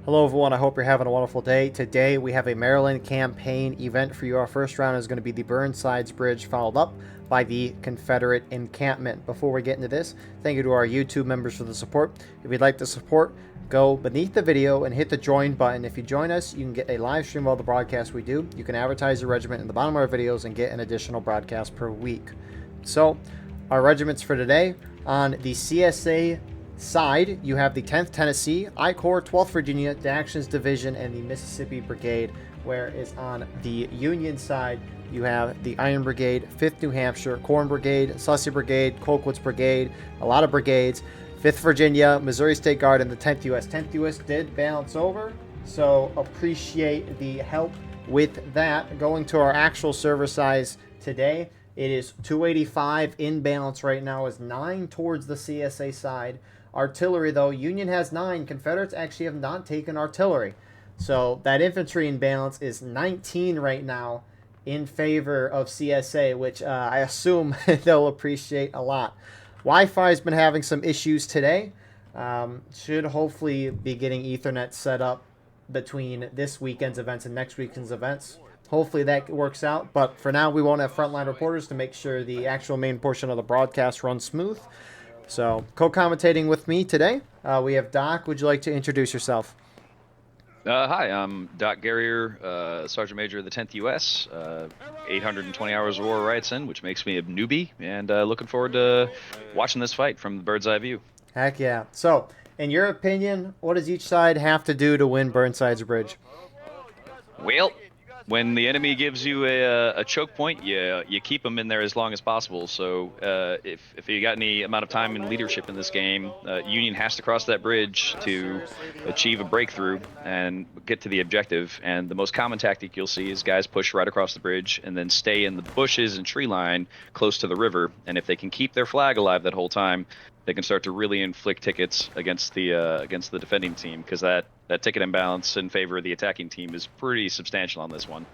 Hello everyone, I hope you're having a wonderful day. Today we have a Maryland campaign event for you. Our first round is going to be the Burnsides Bridge, followed up by the Confederate encampment. Before we get into this, thank you to our YouTube members for the support. If you'd like to support, go beneath the video and hit the join button. If you join us, you can get a live stream of all the broadcasts we do. You can advertise your regiment in the bottom of our videos and get an additional broadcast per week. So, our regiments for today on the CSA side, you have the 10th Tennessee, I Corps, 12th Virginia, Dactions Division, and the Mississippi Brigade, whereas on the Union side, you have the Iron Brigade, 5th New Hampshire, Corn Brigade, Sussex Brigade, Colquitt's Brigade, a lot of brigades, 5th Virginia, Missouri State Guard, and the 10th U.S. 10th U.S. did balance over, so appreciate the help with that. Going to our actual server size today, it is 285 in balance right now, is 9 towards the CSA side. Artillery, though, Union has 9. Confederates actually have not taken artillery. So that infantry in balance is 19 right now in favor of CSA, which I assume they'll appreciate a lot. Wi-Fi has been having some issues today. Should hopefully be getting Ethernet set up between this weekend's events and next weekend's events. Hopefully that works out. But for now, we won't have frontline reporters to make sure the actual main portion of the broadcast runs smooth. So, co-commentating with me today, we have Doc. Would you like to introduce yourself? Hi, I'm Doc Guerrier, Sergeant Major of the 10th U.S., 820 hours of war rights in, which makes me a newbie, and looking forward to watching this fight from the bird's eye view. Heck yeah. So, in your opinion, what does each side have to do to win Burnside's Bridge? Well, when the enemy gives you a choke point, you keep them in there as long as possible. So if you got any amount of time in leadership in this game, Union has to cross that bridge to achieve a breakthrough and get to the objective. And the most common tactic you'll see is guys push right across the bridge and then stay in the bushes and tree line close to the river. And if they can keep their flag alive that whole time, they can start to really inflict tickets against the defending team, because that ticket imbalance in favor of the attacking team is pretty substantial on this one.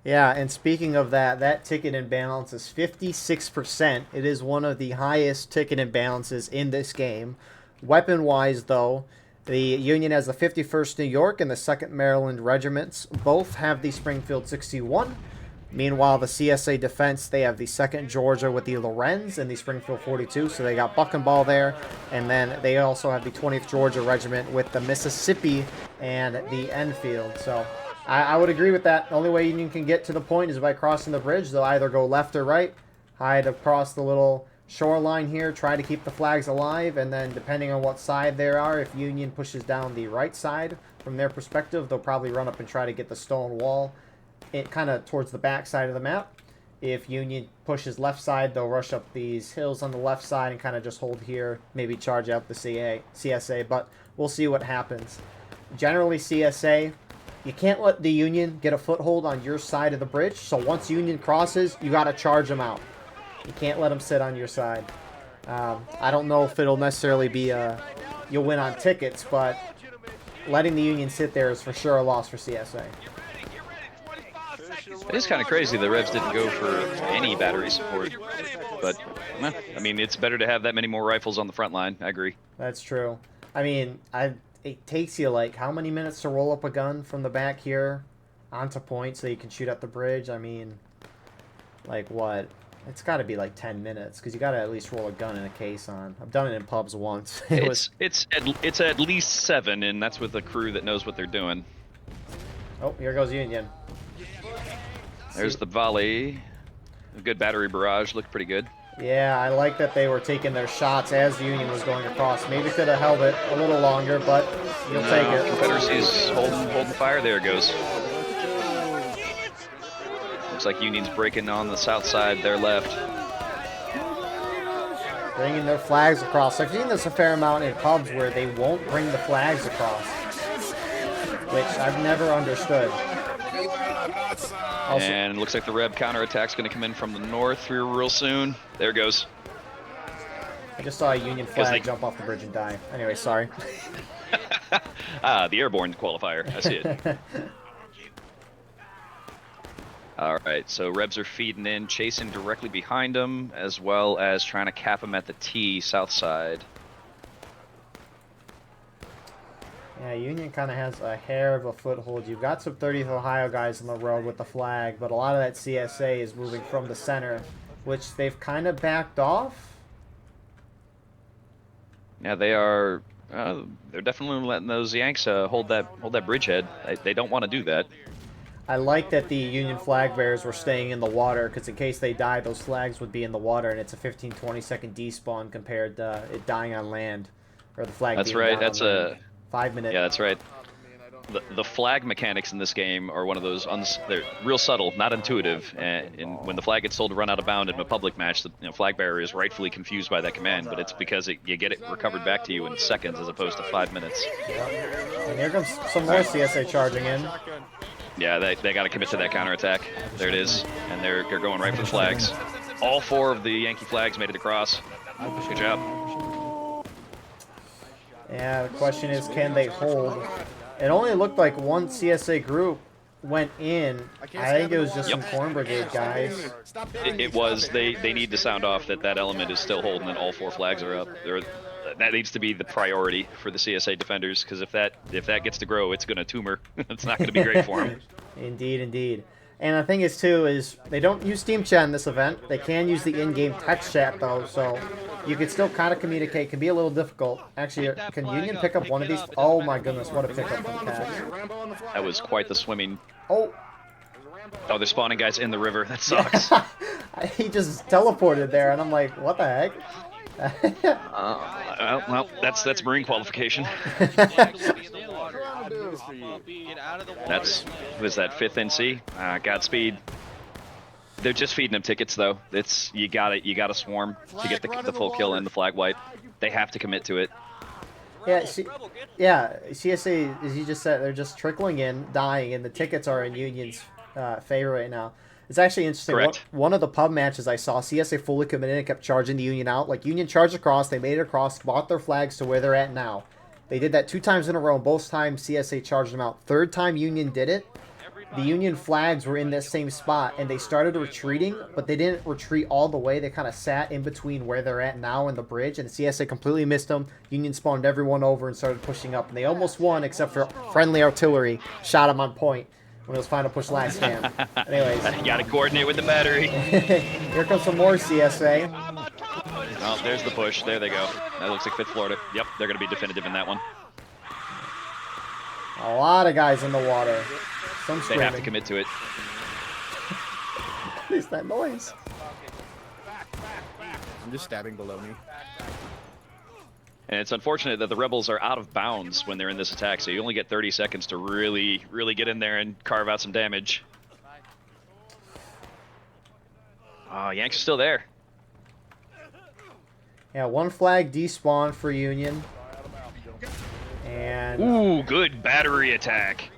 Yeah, and speaking of that, that ticket imbalance is 56%. It is one of the highest ticket imbalances in this game. Weapon-wise, though, the Union has the 51st New York and the 2nd Maryland regiments. Both have the Springfield 61. Meanwhile, the CSA defense, they have the 2nd Georgia with the Lorenz and the Springfield 42, so they got buck and ball there. And then they also have the 20th Georgia Regiment with the Mississippi and the Enfield. So I would agree with that. The only way Union can get to the point is by crossing the bridge. They'll either go left or right, hide across the little shoreline here, try to keep the flags alive, and then depending on what side they are, if Union pushes down the right side from their perspective, they'll probably run up and try to get the stone wall it kind of towards the back side of the map. If Union pushes left side, they'll rush up these hills on the left side and kind of just hold here, maybe charge out the CSA, but we'll see what happens. Generally, CSA, you can't let the Union get a foothold on your side of the bridge, so once Union crosses, you got to charge them out. You can't let them sit on your side. I don't know if it'll necessarily be you'll win on tickets, but letting the Union sit there is for sure a loss for CSA. It is kind of crazy the Revs didn't go for any battery support, but I mean, it's better to have that many more rifles on the front line. I agree. That's true. I mean, it takes you like how many minutes to roll up a gun from the back here onto point so you can shoot at the bridge? I mean, like what? It's got to be like 10 minutes because you got to at least roll a gun in a case on. I've done it in pubs once. It's at least 7, and that's with a crew that knows what they're doing. Oh, here goes Union. There's the volley. A good battery barrage. Looked pretty good. Yeah, I like that they were taking their shots as the Union was going across. Maybe could have held it a little longer, but you'll take it. Confederacy's holding fire. There it goes. Looks like Union's breaking on the south side, their left. Bringing their flags across. I've seen this a fair amount in pubs where they won't bring the flags across, which I've never understood. Also, and it looks like the Rev counterattack's going to come in from the north here real soon. There it goes. I just saw a Union flag jump off the bridge and die. Anyway, sorry. The airborne qualifier. I see it. All right, so Revs are feeding in, chasing directly behind them, as well as trying to cap them at the T south side. Yeah, Union kind of has a hair of a foothold. You've got some 30th Ohio guys on the road with the flag, but a lot of that CSA is moving from the center, which they've kind of backed off. Yeah, they are. They're definitely letting those Yanks hold that bridgehead. They don't want to do that. I like that the Union flag bearers were staying in the water, because in case they die, those flags would be in the water, and it's a 15-20 second despawn compared to it dying on land, or the flag That's being right. down That's on land. a 5 minute. Yeah, that's right. The flag mechanics in this game are one of those they're real subtle, not intuitive. And when the flag gets told to run out of bound in a public match, the flag bearer is rightfully confused by that command. But it's because you get it recovered back to you in seconds as opposed to 5 minutes. Yep. And here comes some more CSA charging in. Yeah, they got to commit to that counterattack. There it is, and they're going right for the flags. All 4 of the Yankee flags made it across. Good job. Yeah, the question is, can they hold? It only looked like one CSA group went in. I think it was just some Corn Brigade guys. It was. They need to sound off that element is still holding and all 4 flags are up. That needs to be the priority for the CSA defenders, because if that gets to grow, it's going to tumor. It's not going to be great for them. Indeed, indeed. And the thing is, too, is they don't use Team Chat in this event. They can use the in-game text chat, though, so you can still kind of communicate. It can be a little difficult. Actually, can Union pick up one of these? Oh, my goodness, what a pickup from Cash. That was quite the swimming. Oh, they're spawning guys in the river. That sucks. he just teleported there, and I'm like, what the heck? Well, that's Marine qualification. Was that 5th NC? Godspeed. They're just feeding them tickets, though. You gotta swarm to get the full kill and the flag wipe. They have to commit to it. Yeah, CSA, as you just said, they're just trickling in, dying, and the tickets are in Union's favor right now. It's actually interesting. Correct. One of the pub matches I saw, CSA fully committed and kept charging the Union out. Like, Union charged across, they made it across, bought their flags to where they're at now. They did that 2 times in a row, and both times CSA charged them out. 3rd time Union did it, the Union flags were in that same spot, and they started retreating, but they didn't retreat all the way. They kind of sat in between where they're at now and the bridge, and CSA completely missed them. Union spawned everyone over and started pushing up, and they almost won, except for friendly artillery shot them on point when it was final push last stand. Anyways. You gotta coordinate with the battery. Here comes some more CSA. Oh, there's the push. There they go. That looks like 5th Florida. Yep, they're going to be definitive in that one. A lot of guys in the water. Some screaming. They have to commit to it. What is that noise? I'm just stabbing below me. And it's unfortunate that the rebels are out of bounds when they're in this attack, so you only get 30 seconds to really get in there and carve out some damage. Oh, Yanks are still there. Yeah, 1 flag despawned for Union. And ooh, good battery attack.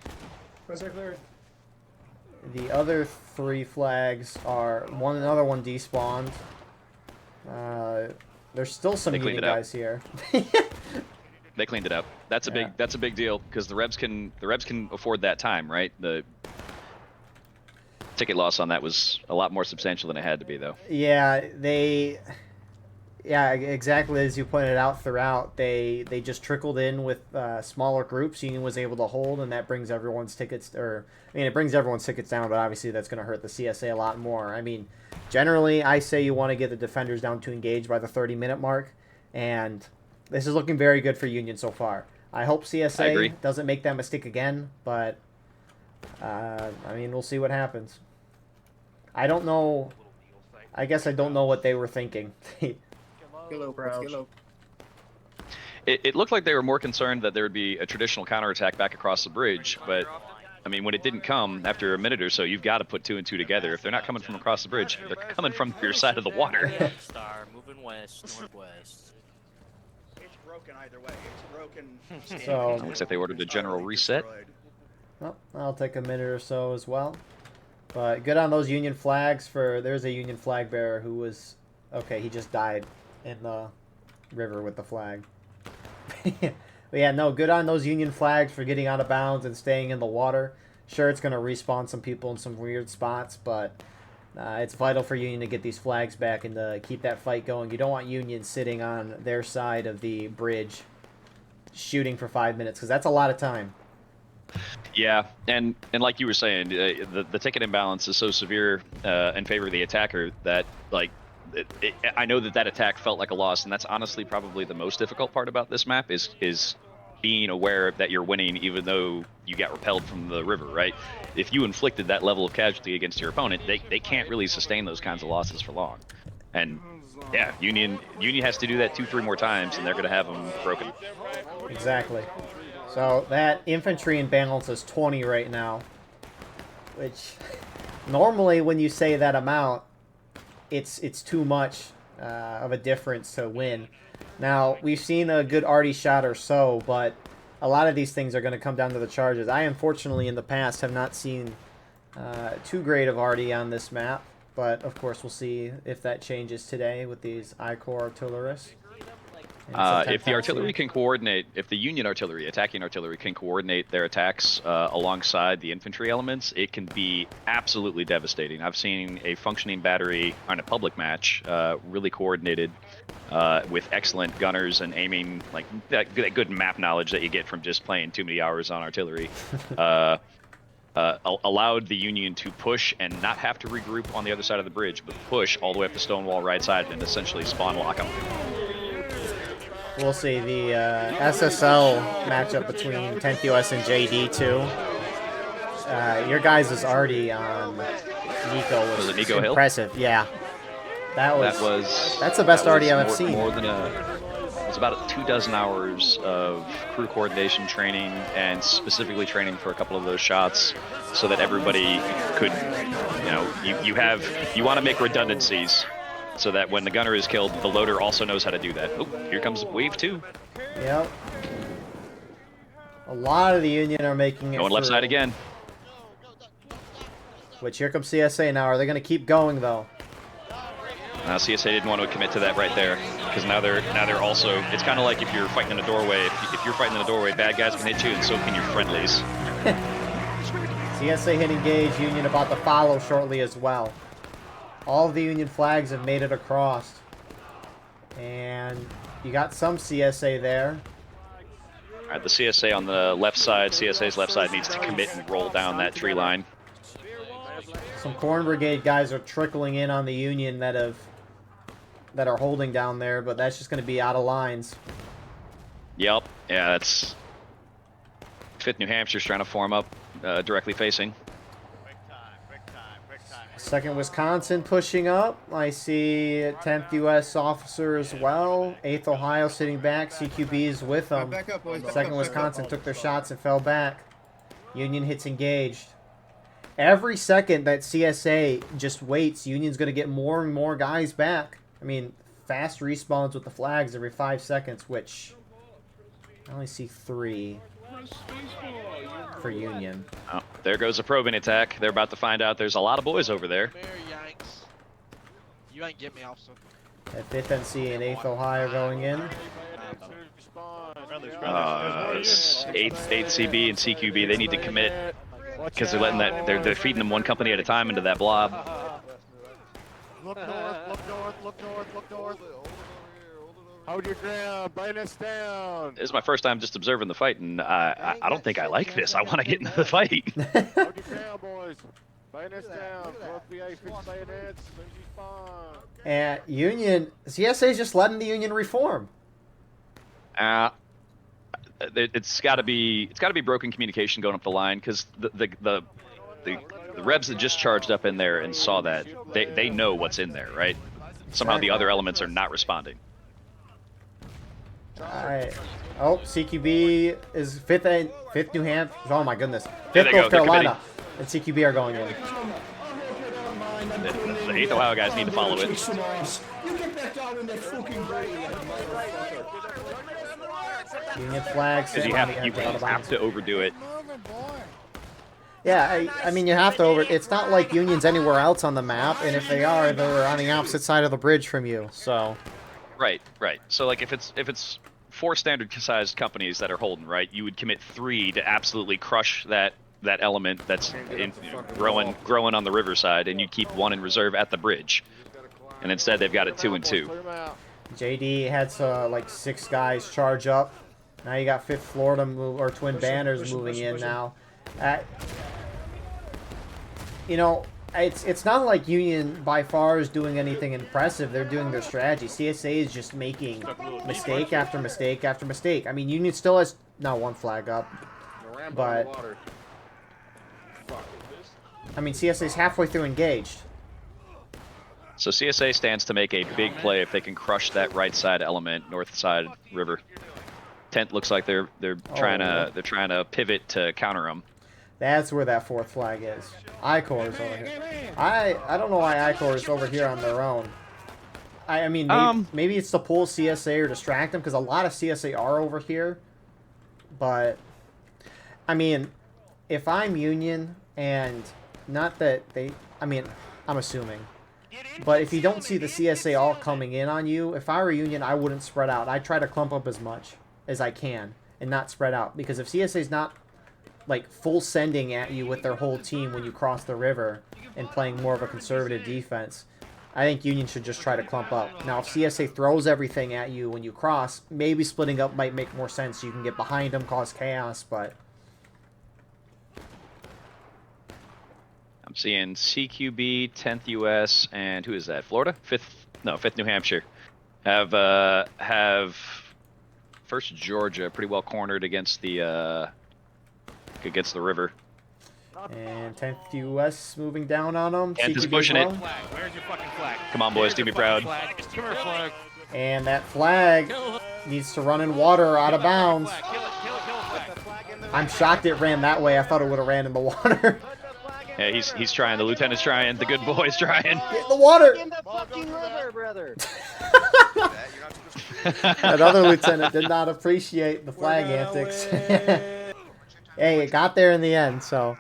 The other 3 flags are another one despawned. There's still some Union guys here. They cleaned it up. That's a big deal, because the Rebs can afford that time, right? The ticket loss on that was a lot more substantial than it had to be, though. Yeah, exactly as you pointed out throughout. They just trickled in with smaller groups. Union was able to hold, and that brings everyone's tickets, it brings everyone's tickets down, but obviously that's going to hurt the CSA a lot more. I mean, generally, I say you want to get the defenders down to engage by the 30-minute mark, and this is looking very good for Union so far. I hope CSA doesn't make that mistake again, but, we'll see what happens. I don't know. I guess I don't know what they were thinking. It looked like they were more concerned that there would be a traditional counterattack back across the bridge, but when it didn't come after a minute or so, you've got to put 2 and 2 together. If they're not coming from across the bridge, they're coming from your side of the water. Star moving west, northwest. It's broken either way. It's broken. So looks like they ordered a general reset. Well, I'll take a minute or so as well. But good on those Union flags. There's a Union flag bearer who was okay. He just died in the river with the flag. But yeah, no, good on those Union flags for getting out of bounds and staying in the water. Sure, it's going to respawn some people in some weird spots, but it's vital for Union to get these flags back and to keep that fight going. You don't want Union sitting on their side of the bridge shooting for 5 minutes, because that's a lot of time. Yeah, and like you were saying, the ticket imbalance is so severe in favor of the attacker that like I know that attack felt like a loss, and that's honestly probably the most difficult part about this map is being aware that you're winning even though you got repelled from the river, right? If you inflicted that level of casualty against your opponent, they can't really sustain those kinds of losses for long. And yeah, Union has to do that 2-3 more times, and they're going to have them broken. Exactly. So that infantry imbalance is 20 right now, which normally when you say that amount, it's too much of a difference to win. Now, we've seen a good arty shot or so, but a lot of these things are going to come down to the charges. I, unfortunately, in the past have not seen too great of arty on this map, but of course we'll see if that changes today with these I-Corps artillerists. If the artillery can coordinate, if the Union artillery, attacking artillery, can coordinate their attacks alongside the infantry elements, it can be absolutely devastating. I've seen a functioning battery on a public match, really coordinated, with excellent gunners and aiming, like that good map knowledge that you get from just playing too many hours on artillery. Allowed the Union to push and not have to regroup on the other side of the bridge, but push all the way up the Stonewall right side and essentially spawn lock them. We'll see the SSL matchup between 10th US and JD2. Your guys is already on Nico was Nico impressive. Hill? Yeah, that's the best already I've seen. It was about 24 hours of crew coordination training and specifically training for a couple of those shots, so that everybody could, you want to make redundancies, so that when the gunner is killed, the loader also knows how to do that. Oh, here comes wave 2. Yep. A lot of the Union are making it going left side again. Which, here comes CSA now. Are they going to keep going, though? CSA didn't want to commit to that right there, because now they're also, it's kind of like if you're fighting in a doorway. If you're fighting in a doorway, bad guys can hit you, and so can your friendlies. CSA hit engage. Union about to follow shortly as well. All of the Union flags have made it across. And you got some CSA there. All right, the CSA on the left side, CSA's left side needs to commit and roll down that tree line. Some Corn Brigade guys are trickling in on the Union that are holding down there, but that's just going to be out of lines. Yep, yeah, that's 5th New Hampshire's trying to form up directly facing. 2nd Wisconsin pushing up. I see 10th U.S. officer as well. 8th Ohio sitting back. CQB is with them. 2nd Wisconsin took their shots and fell back. Union hits engaged. Every second that CSA just waits, Union's going to get more and more guys back. I mean, fast respawns with the flags every 5 seconds, which I only see 3 for Union. Oh, there goes a probing attack. They're about to find out there's a lot of boys over there. You ain't get me, officer. At 5th NC and 8th Ohio going in. 8th CB and CQB, they need to commit, because they're letting they're feeding them one company at a time into that blob. Look north, look north, look north, look north. Hold your ground, bayonets down. This is my first time just observing the fight, and I don't think I like this. I want to get into the fight. Hold your ground, boys. Bayonets down. 12PA, fix bayonets. As soon as you spawn. And Union, CSA's just letting the Union reform. It's got to be broken communication going up the line, because the Rebs that just charged up in there and saw that, they know what's in there, right? Somehow the other elements are not responding. Alright. Oh, CQB is 5th New Hampshire. Oh my goodness. 5th There they North go. Carolina. And CQB are going in. The 8th Ohio guys need to follow it. Union flags. You have to overdo it. Yeah, I mean, you have to it's not like Union's anywhere else on the map, and if they are, they're on the opposite side of the bridge from you, so. Right. So like if it's 4 standard-sized companies that are holding, right, you would commit 3 to absolutely crush that element that's growing on the riverside, and you keep 1 in reserve at the bridge. And instead they've got it 2 and 2. JD had like 6 guys charge up Now you got 5th Florida or Twin Push 'em, Banners push 'em, moving push 'em, in push 'em. now. You know, it's not like Union by far is doing anything impressive. They're doing their strategy. CSA is just making mistake after mistake after mistake. I mean, Union still has not 1 flag up, but I mean, CSA is halfway through engaged. So CSA stands to make a big play if they can crush that right side element, north side river. Tent looks like they're trying to pivot to counter them. That's where that 4th flag is. I-Corps is over here. I don't know why I-Corps is over here on their own. I mean, maybe it's to pull CSA or distract them, because a lot of CSA are over here. But, I mean, if I'm Union, and not that they... I mean, I'm assuming. But if you don't see the CSA all coming in on you, if I were Union, I wouldn't spread out. I'd try to clump up as much as I can and not spread out. Because if CSA's not like full sending at you with their whole team when you cross the river and playing more of a conservative defense, I think Union should just try to clump up. Now, if CSA throws everything at you when you cross, maybe splitting up might make more sense. You can get behind them, cause chaos, but... I'm seeing CQB, 10th US, and who is that? Florida? 5th New Hampshire. Have 1st Georgia pretty well cornered against the river. And 10th US moving down on them. 10th is pushing it. Where's your fucking flag? Come on, boys, do me proud. Come here, flag. And that flag needs to run in water out of bounds. Kill it, flag. I'm shocked it ran that way. I thought it would have ran in the water. Yeah, he's trying. The lieutenant's trying. The good boy's trying. Get in the water! In the fucking river, brother. That other lieutenant did not appreciate the flag antics. Hey, it got there in the end, so...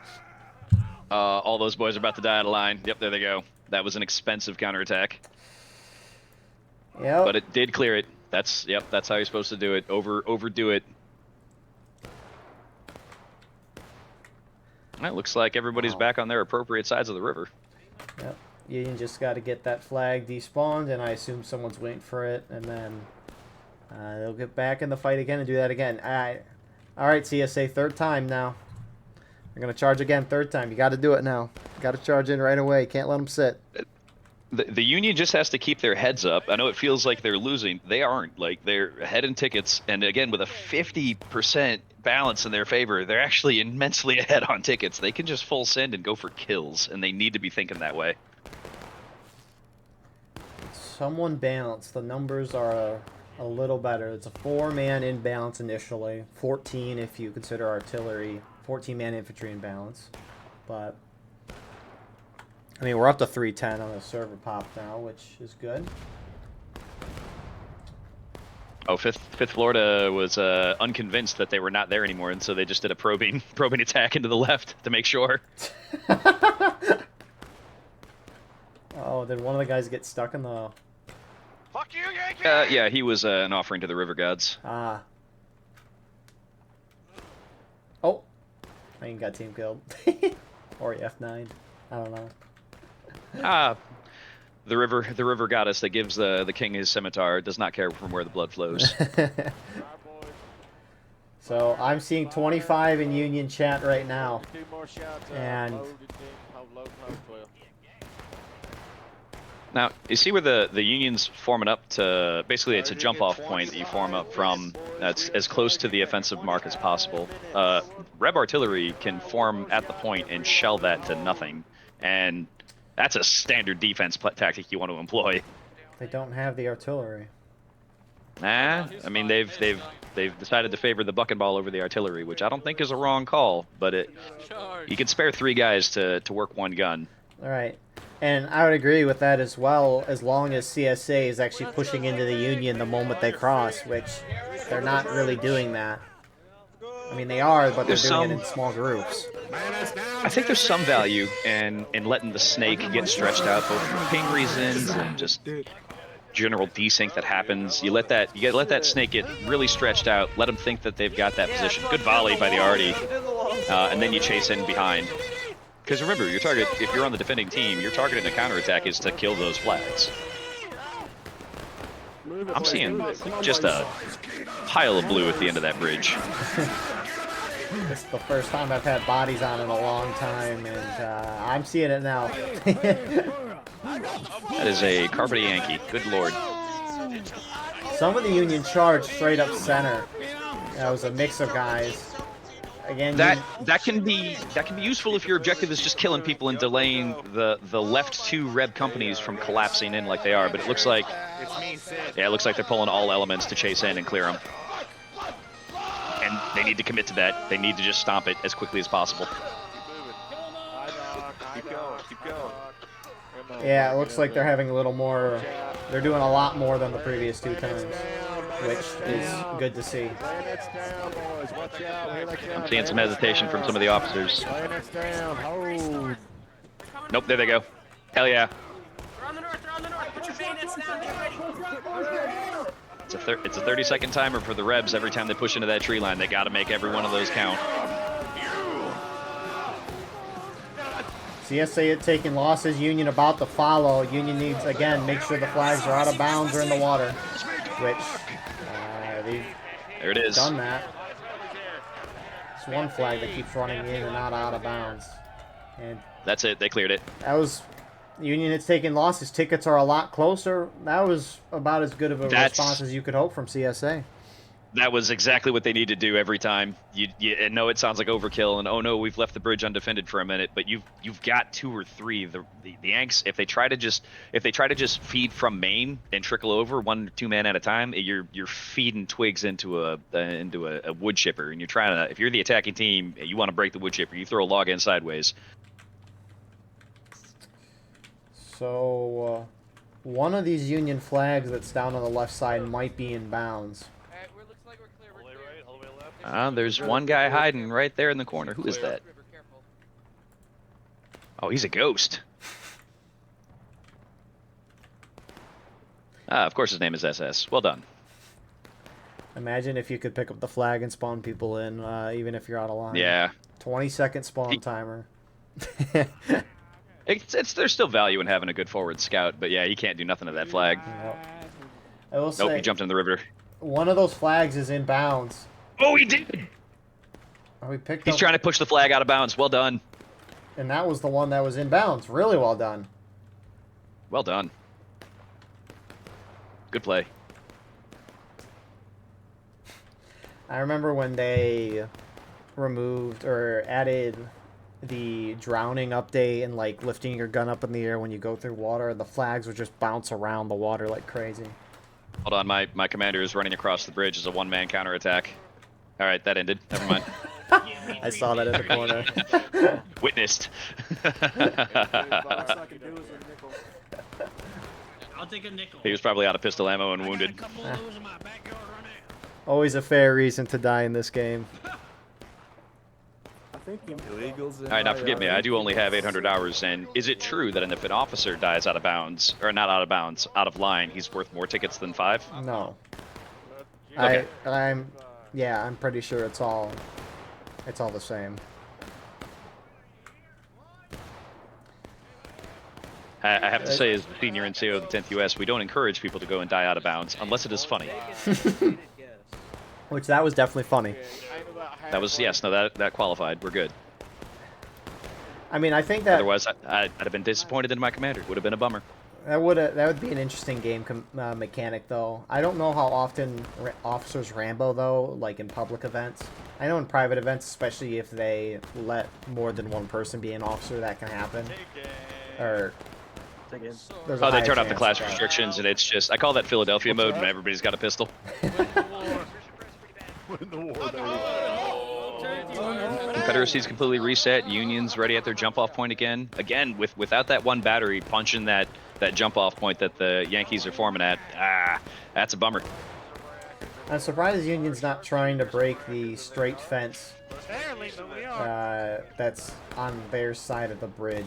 All those boys are about to die out of line. Yep, there they go. That was an expensive counterattack. Yep. But it did clear it. That's how you're supposed to do it. Overdo it. It looks like everybody's back on their appropriate sides of the river. Yep. Union just got to get that flag despawned, and I assume someone's waiting for it, and then they'll get back in the fight again and do that again. All right, CSA, 3rd time now. They're going to charge again, 3rd time. You got to do it now. You got to charge in right away. Can't let them sit. The Union just has to keep their heads up. I know it feels like they're losing. They aren't. Like, they're ahead in tickets, and again, with a 50% balance in their favor, they're actually immensely ahead on tickets. They can just full send and go for kills, and they need to be thinking that way. Someone balanced. The numbers are a little better. It's a 4-man in balance initially. 14 if you consider artillery. 14-man infantry in balance. But... I mean, we're up to 310 on the server pop now, which is good. Oh, 5th Florida was unconvinced that they were not there anymore, and so they just did a probing attack into the left to make sure. Oh, did one of the guys get stuck in the... Fuck you, Yankee! Yeah, he was an offering to the river gods. Ah. Oh. I ain't got team killed. Or F9. I don't know. The river goddess that gives the king his scimitar does not care from where the blood flows. So I'm seeing 25 in Union chat right now. And now you see where the Union's forming up to. Basically, it's a jump off point that you form up from. That's as close to the offensive mark as possible. Reb artillery can form at the point and shell that to nothing, and that's a standard defense tactic you want to employ. they don't have the artillery. Nah, I mean they've decided to favor the buck and ball over the artillery, which I don't think is a wrong call, but you can spare 3 guys to work 1 gun. All right. And I would agree with that as well, as long as CSA is actually pushing into the Union the moment they cross, which they're not really doing that. I mean, they are, but they're doing it in small groups. I think there's some value in letting the snake get stretched out, both for ping reasons and just general desync that happens. You let that snake get really stretched out, let them think that they've got that position. Good volley by the Artie, and then you chase in behind. Because remember, your target, if you're on the defending team, your target in a counterattack is to kill those flags. Move it, I'm boys, seeing move it. Come on, just boys. a pile of blue at the end of that bridge. It's the first time I've had bodies on in a long time, and I'm seeing it now. That is a Carpet Yankee. Good lord. Some of the Union charged straight up center. That was a mix of guys. Again, That can be useful if your objective is just killing people and delaying the left two Reb companies from collapsing in like they are. But it looks like it looks like they're pulling all elements to chase in and clear them. And they need to commit to that. They need to just stomp it as quickly as possible. Keep going, keep going. yeah, it looks like they're having a little more. They're doing a lot more than the previous two times, which is good to see. Bayonets down, boys. Watch out. Here they come. I'm seeing some hesitation from some of the officers. Bayonets down. Hold. Nope, there they go. Hell yeah. They're on the north. They're on the north. Put your bayonets down. Get ready. It's a 30-second timer for the Rebs every time they push into that tree line. They got to make every one of those count. CSA had taken losses. Union about to follow. Union needs, again, make sure the flags are out of bounds or in the water, which they've There it is. done that. It's one flag that keeps running in and out of bounds. And That's it. They cleared it. that was... Union has taken losses. Tickets are a lot closer. That was about as good of a response as you could hope from CSA. That was exactly what they need to do every time. You know it sounds like overkill, and oh no, we've left the bridge undefended for a minute. But you've got two or three. The Yanks, if they try to just feed from main and trickle over 1 or 2 men at a time, you're feeding twigs into a wood chipper, and you're trying to. If you're the attacking team, you want to break the wood chipper. You throw a log in sideways. So, one of these Union flags that's down on the left side might be in bounds. There's one guy hiding right there in the corner. Who is that? Oh, he's a ghost. Of course his name is SS. Well done. Imagine if you could pick up the flag and spawn people in, even if you're out of line. Yeah. 20-second spawn timer. There's still value in having a good forward scout, but yeah, he can't do nothing to that flag. I will Nope, say, he jumped in the river. one of those flags is in bounds. Oh, he did! Oh, we picked He's up, trying to push the flag out of bounds. Well done. and that was the one that was in bounds. Really well done. Well done. Good play. I remember when they removed or added the drowning update and like lifting your gun up in the air when you go through water, the flags would just bounce around the water like crazy. Hold on, my commander is running across the bridge as a one-man counterattack. All right, that ended. Never mind. I saw that in the corner. Witnessed. I'll take a nickel. He was probably out of pistol ammo and wounded. Always a fair reason to die in this game. Illegals. All right, now forgive me. I do only have 800 hours, and is it true that if an officer dies out of bounds, or not out of bounds, out of line, he's worth more tickets than 5? No. Okay. I'm pretty sure it's all the same. I have to say, as the senior NCO of the 10th US, we don't encourage people to go and die out of bounds unless it is funny. Which that was definitely funny. That was, yes, no, that qualified. We're good. I mean, I think that Otherwise, I'd have been disappointed in my commander. Would have been a bummer. that would be an interesting game mechanic, though. I don't know how often officers Rambo though, like in public events. I know in private events, especially if they let more than one person be an officer, that can happen. Or there's a Oh, they higher turn off the chance class of that. restrictions, and it's just, I call that Philadelphia mode when everybody's got a pistol. Win the war, baby. Confederacy's completely reset. Union's ready at their jump-off point again. Again, without that one battery punching that jump-off point that the Yankees are forming at, that's a bummer. I'm surprised Union's not trying to break the straight fence that's on their side of the bridge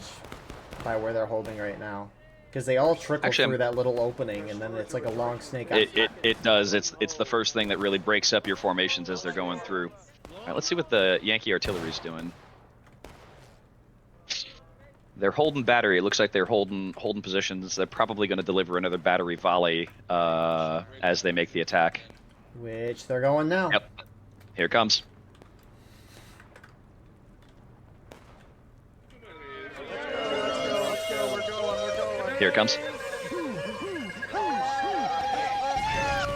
by where they're holding right now. Because they all trickle through that little opening, and then it's like a long snake. It does. It's the first thing that really breaks up your formations as they're going through. All right, let's see what the Yankee artillery's doing. they're holding battery. It looks like they're holding positions. They're probably going to deliver another battery volley as they make the attack. Which they're going now. Yep. Here it comes. Here it comes.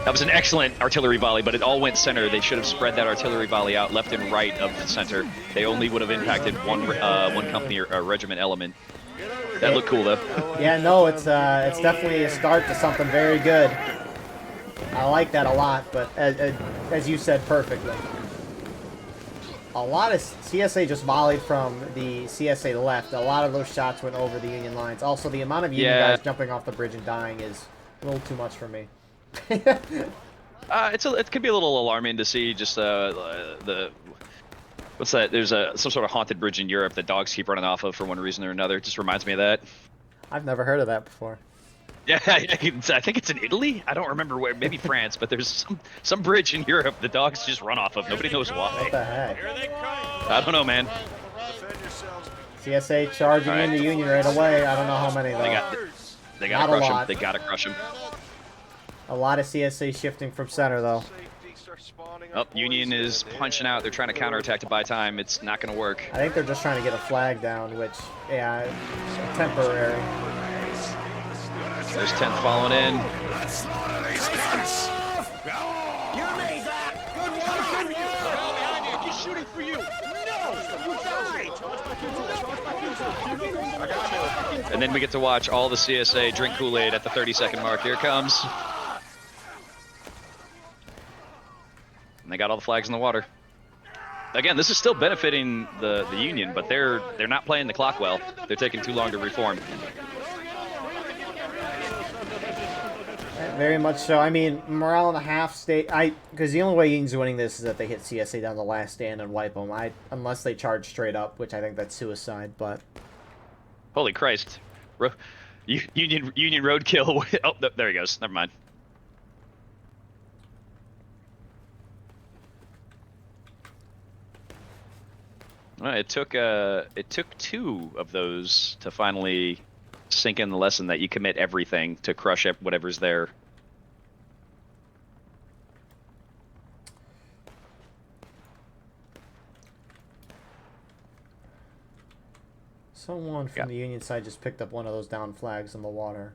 That was an excellent artillery volley, but it all went center. They should have spread that artillery volley out left and right of the center. They only would have impacted one company or regiment element. That looked cool, though. Yeah, no, it's definitely a start to something very good. I like that a lot, but as you said perfectly. A lot of CSA just volleyed from the CSA left. A lot of those shots went over the Union lines. Also, the amount of Union guys jumping off the bridge and dying is a little too much for me. It could be a little alarming to see just what's that? There's some sort of haunted bridge in Europe that dogs keep running off of for one reason or another. It just reminds me of that. I've never heard of that before. Yeah, I think it's in Italy. I don't remember where. Maybe France, but there's some bridge in Europe the dogs just run off of. Nobody knows why. What the heck? I don't know, man. CSA charging into Union right away. I don't know how many though. They gotta crush him. They gotta crush him. A lot of CSA shifting from center though. Oh, Union is punching out. They're trying to counterattack to buy time. It's not going to work. I think they're just trying to get a flag down, which, yeah, temporary. There's 10th following in. You made that! Good one! He's shooting for you! And then we get to watch all the CSA drink Kool-Aid at the 30-second mark. Here it comes. And they got all the flags in the water. Again, this is still benefiting the Union, but they're not playing the clock well. They're taking too long to reform. Very much so. I mean, morale and a half state. Because the only way Union's winning this is that they hit CSA down the last stand and wipe them. Unless they charge straight up, which I think that's suicide. But holy Christ, Union roadkill. Oh, there he goes. Never mind. Well, it took two of those to finally sink in the lesson that you commit everything to crush whatever's there. someone from the Union side just picked up one of those down flags in the water.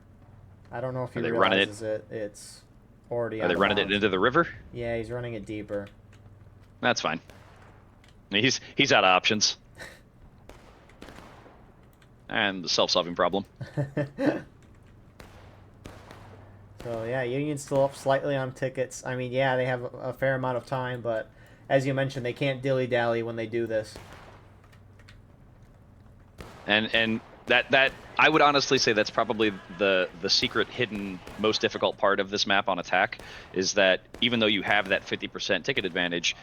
I don't know if he Are they running realizes it's already. Are they running it into the river? Yeah, he's running it deeper. That's fine. He's out of options. And the self-solving problem. So yeah, Union's still up slightly on tickets. I mean, yeah, they have a fair amount of time, but as you mentioned, they can't dilly-dally when they do this. And that I would honestly say that's probably the secret, hidden, most difficult part of this map on attack, is that even though you have that 50% ticket advantage,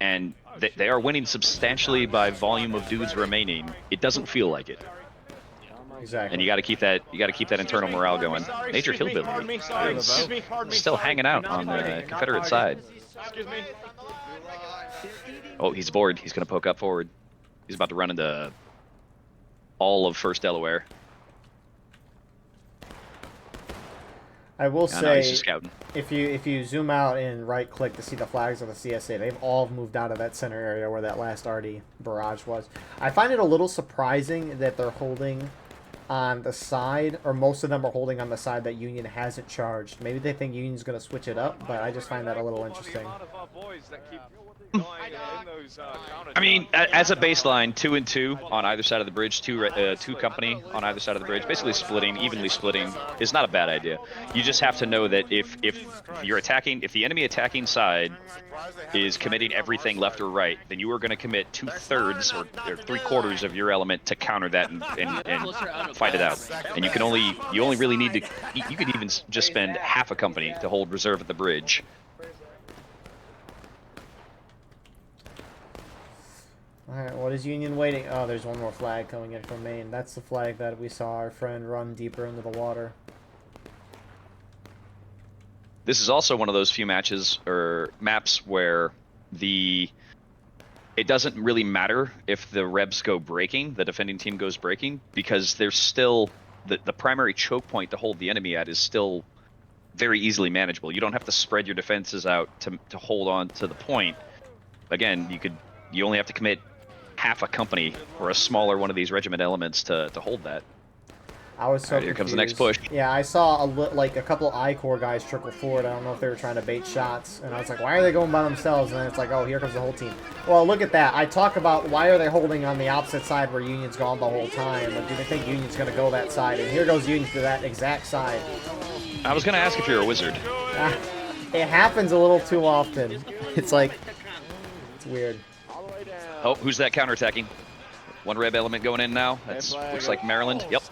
and they are winning substantially by volume of dudes remaining, it doesn't feel like it. Exactly. And you got to keep that internal morale going. Major Hillbilly is still hanging out on the Confederate side. Oh, he's bored. He's going to poke up forward. He's about to run into all of 1st Delaware. I will No, say, he's just scouting. if you zoom out and right-click to see the flags of the CSA, they've all moved out of that center area where that last RD barrage was. I find it a little surprising that they're holding on the side, or most of them are holding on the side that Union hasn't charged. Maybe they think Union's going to switch it up, but I just find that a little interesting. I mean, as a baseline, 2 and 2 on either side of the bridge, two company on either side of the bridge, basically evenly splitting, is not a bad idea. You just have to know that if the enemy attacking side is committing everything left or right, then you are going to commit 2/3 or 3/4 of your element to counter that and fight it out. And you only really need to. You could even just spend half a company to hold reserve at the bridge. Alright, what is Union waiting? Oh, there's one more flag coming in from Maine. That's the flag that we saw our friend run deeper into the water. This is also one of those few matches or maps where it doesn't really matter if the Rebs go breaking, the defending team goes breaking, because there's still the primary choke point to hold the enemy at is still very easily manageable. You don't have to spread your defenses out to hold on to the point. Again, you only have to commit half a company or a smaller one of these regiment elements to hold that. I was so All right, here comes the next confused. push. Yeah, I saw like a couple I-Corps guys trickle forward. I don't know if they were trying to bait shots, and I was like, why are they going by themselves? And then it's like, oh, here comes the whole team. Well, look at that. I talk about why are they holding on the opposite side where Union's gone the whole time, but do they think Union's going to go that side? And here goes Union to that exact side. I was going to ask if you're a wizard. It happens a little too often. It's like, it's weird. Oh, who's that counterattacking? One Reb element going in now. That looks like Maryland. Yep.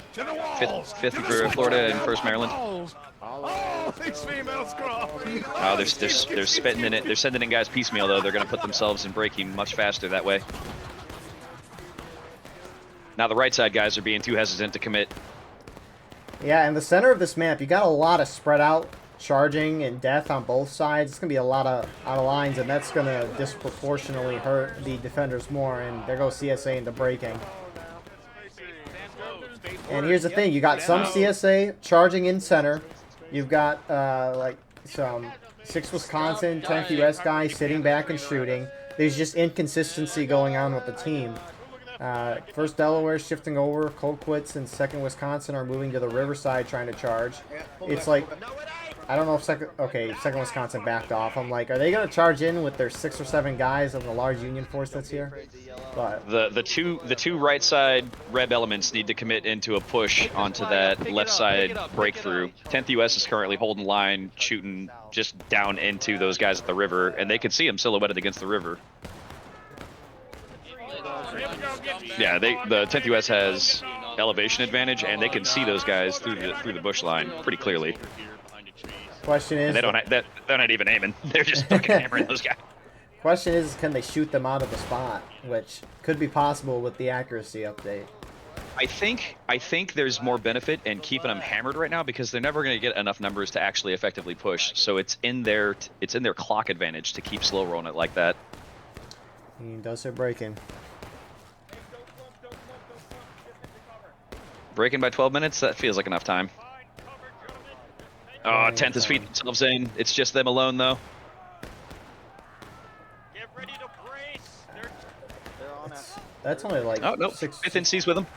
Fifth for Florida and first Maryland. Oh, these females go. Oh, they're spitting in it. They're sending in guys piecemeal though. They're going to put themselves in breaking much faster that way. Now the right side guys are being too hesitant to commit. Yeah, in the center of this map, you got a lot of spread out charging and death on both sides. It's going to be a lot of out of lines, and that's going to disproportionately hurt the defenders more, and there goes CSA into breaking. And here's the thing, you got some CSA charging in center. You've got like some 6 Wisconsin, 10th US guys sitting back and shooting. There's just inconsistency going on with the team. First Delaware shifting over, Colquitts and 2nd Wisconsin are moving to the riverside trying to charge. It's like, I don't know if 2nd Wisconsin backed off. I'm like, are they going to charge in with their 6 or 7 guys of the large Union force that's here? But The two right side Reb elements need to commit into a push onto that left side breakthrough. 10th US is currently holding line, shooting just down into those guys at the river, and they can see them silhouetted against the river. Yeah, the 10th US has elevation advantage, and they can see those guys through the bush line pretty clearly. question is, And they're not even aiming; they're just fucking hammering those guys. question is, can they shoot them out of the spot, which could be possible with the accuracy update. I think there's more benefit in keeping them hammered right now because they're never going to get enough numbers to actually effectively push. So it's in their clock advantage to keep slow rolling it like that. He does it breaking. Breaking by 12 minutes, that feels like enough time. Oh, 10th is feeding themselves in. It's just them alone, though. Get ready to brace. They're on it. That's only like Oh, no. 6. 5th NC's with them.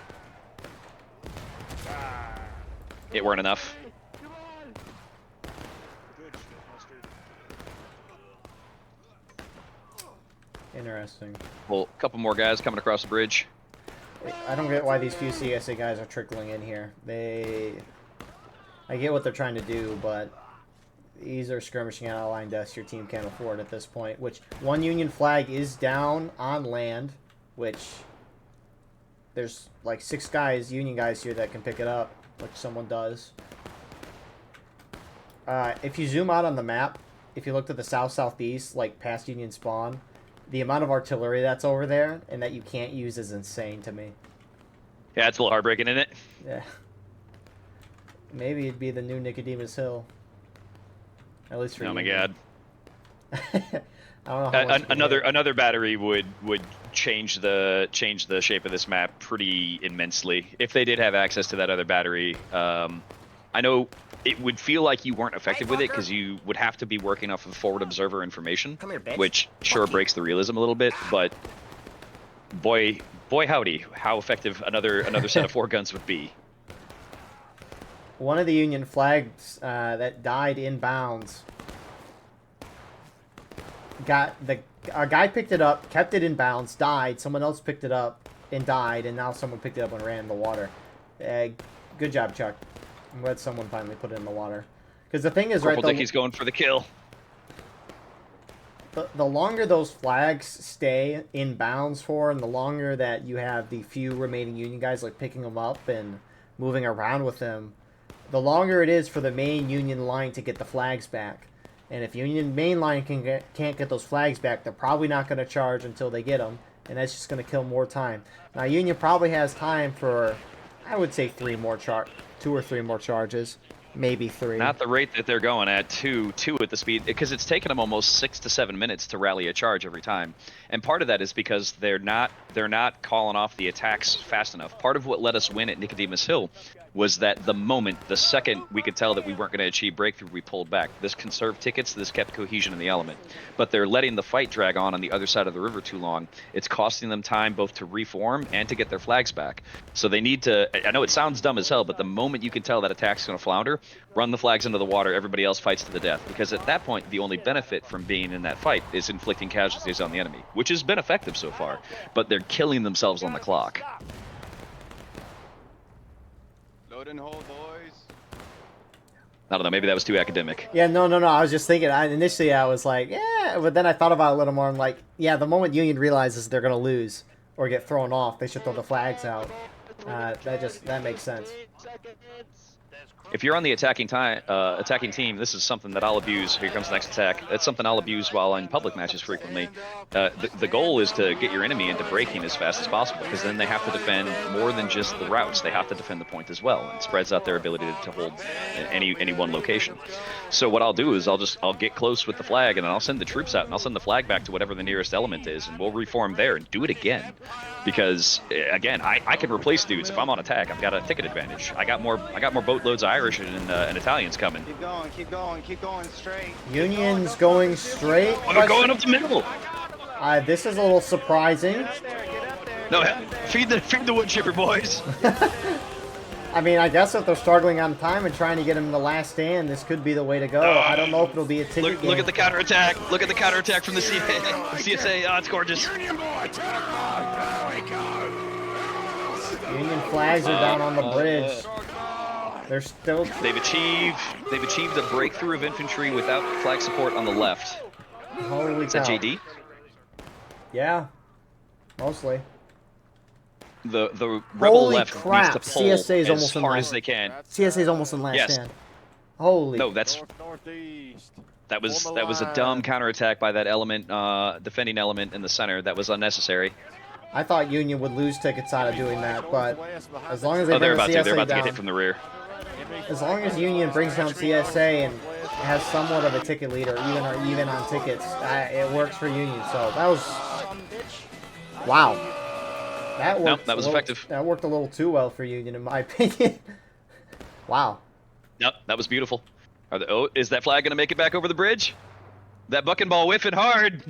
It weren't enough. Interesting. Well, a couple more guys coming across the bridge. I don't get why these few CSA guys are trickling in here. I get what they're trying to do, but these are skirmishing out of line deaths your team can't afford at this point. Which, one Union flag is down on land, which there's like 6 guys, Union guys here that can pick it up, which someone does. If you zoom out on the map, if you look to the south-southeast, like past Union spawn, the amount of artillery that's over there and that you can't use is insane to me. Yeah, it's a little heartbreaking, isn't it? Yeah. Maybe it'd be the new Nicodemus Hill. At least for Oh my Union. god. I don't know how much Another battery would change the shape of this map pretty immensely if they did have access to that other battery. I know it would feel like you weren't effective with it because you would have to be working off of forward observer information, Come here, bitch. which sure breaks the realism a little bit, but boy howdy, how effective another set of 4 guns would be. One of the Union flags that died inbounds a guy picked it up, kept it inbounds, died. Someone else picked it up and died, and now someone picked it up and ran in the water. Good job, Chuck. I'm glad someone finally put it in the water. Because the thing is, Corporal right, Dickey's going for the kill. the longer those flags stay in bounds for, and the longer that you have the few remaining Union guys like picking them up and moving around with them, the longer it is for the main Union line to get the flags back. And if Union main line can't get those flags back, they're probably not going to charge until they get them, and that's just going to kill more time. Now Union probably has time for, I would say, 2 or 3 more charges. Maybe 3. Not the rate that they're going at, two at the speed, because it's taken them almost 6 to 7 minutes to rally a charge every time. And part of that is because they're not calling off the attacks fast enough. Part of what let us win at Nicodemus Hill was that the second we could tell that we weren't going to achieve breakthrough, we pulled back. This conserved tickets, this kept cohesion in the element. But they're letting the fight drag on the other side of the river too long. It's costing them time both to reform and to get their flags back. So they need to, I know it sounds dumb as hell, but the moment you can tell that attack's going to flounder, run the flags into the water, everybody else fights to the death. Because at that point, the only benefit from being in that fight is inflicting casualties on the enemy, which has been effective so far. But they're killing themselves on the clock. Load and hold, boys. I don't know, maybe that was too academic. Yeah, no. I was just thinking. Initially, I was like, yeah, but then I thought about it a little more. I'm like, yeah, the moment Union realizes they're gonna lose or get thrown off, they should throw the flags out. That makes sense. If you're on the attacking team, this is something that I'll abuse. Here comes the next attack. That's something I'll abuse while in public matches frequently. The goal is to get your enemy into breaking as fast as possible, because then they have to defend more than just the routes. They have to defend the point as well. It spreads out their ability to hold any one location. So what I'll do is I'll get close with the flag, and then I'll send the troops out, and I'll send the flag back to whatever the nearest element is, and we'll reform there and do it again. Because again, I can replace dudes if I'm on attack. I've got a ticket advantage. I got more boatloads of Irish and Italians coming. Keep going straight. Union's going straight. Oh, they're going up the middle. This is a little surprising. No, feed the wood chipper, boys. I mean, I guess if they're struggling on time and trying to get him in the last stand, this could be the way to go. I don't know if it'll be a ticket game. Look at the counterattack. Look at the counterattack from the CSA. Oh, it's gorgeous. Union flags are down on the bridge. They're still. They've achieved a breakthrough of infantry without flag support on the left. Holy Is cow. that JD? Yeah, mostly. The rebel Holy left crap, needs to pull CSA is as almost in hard line. as they can. CSA's almost in last Yes. stand. Holy. No, that's Northeast. that was a dumb counterattack by that element, defending element in the center. That was unnecessary. I thought Union would lose tickets out of doing that, but as long as they Oh, they're bring the about to. They're CSA about to get hit down, from the rear. as long as Union brings down CSA and has somewhat of a ticket lead or even on tickets, it works for Union. So that was wow. That worked. That was effective. That worked a little too well for Union, in my opinion. Wow. Yep, that was beautiful. Is that flag going to make it back over the bridge? That bucking ball whiffing hard.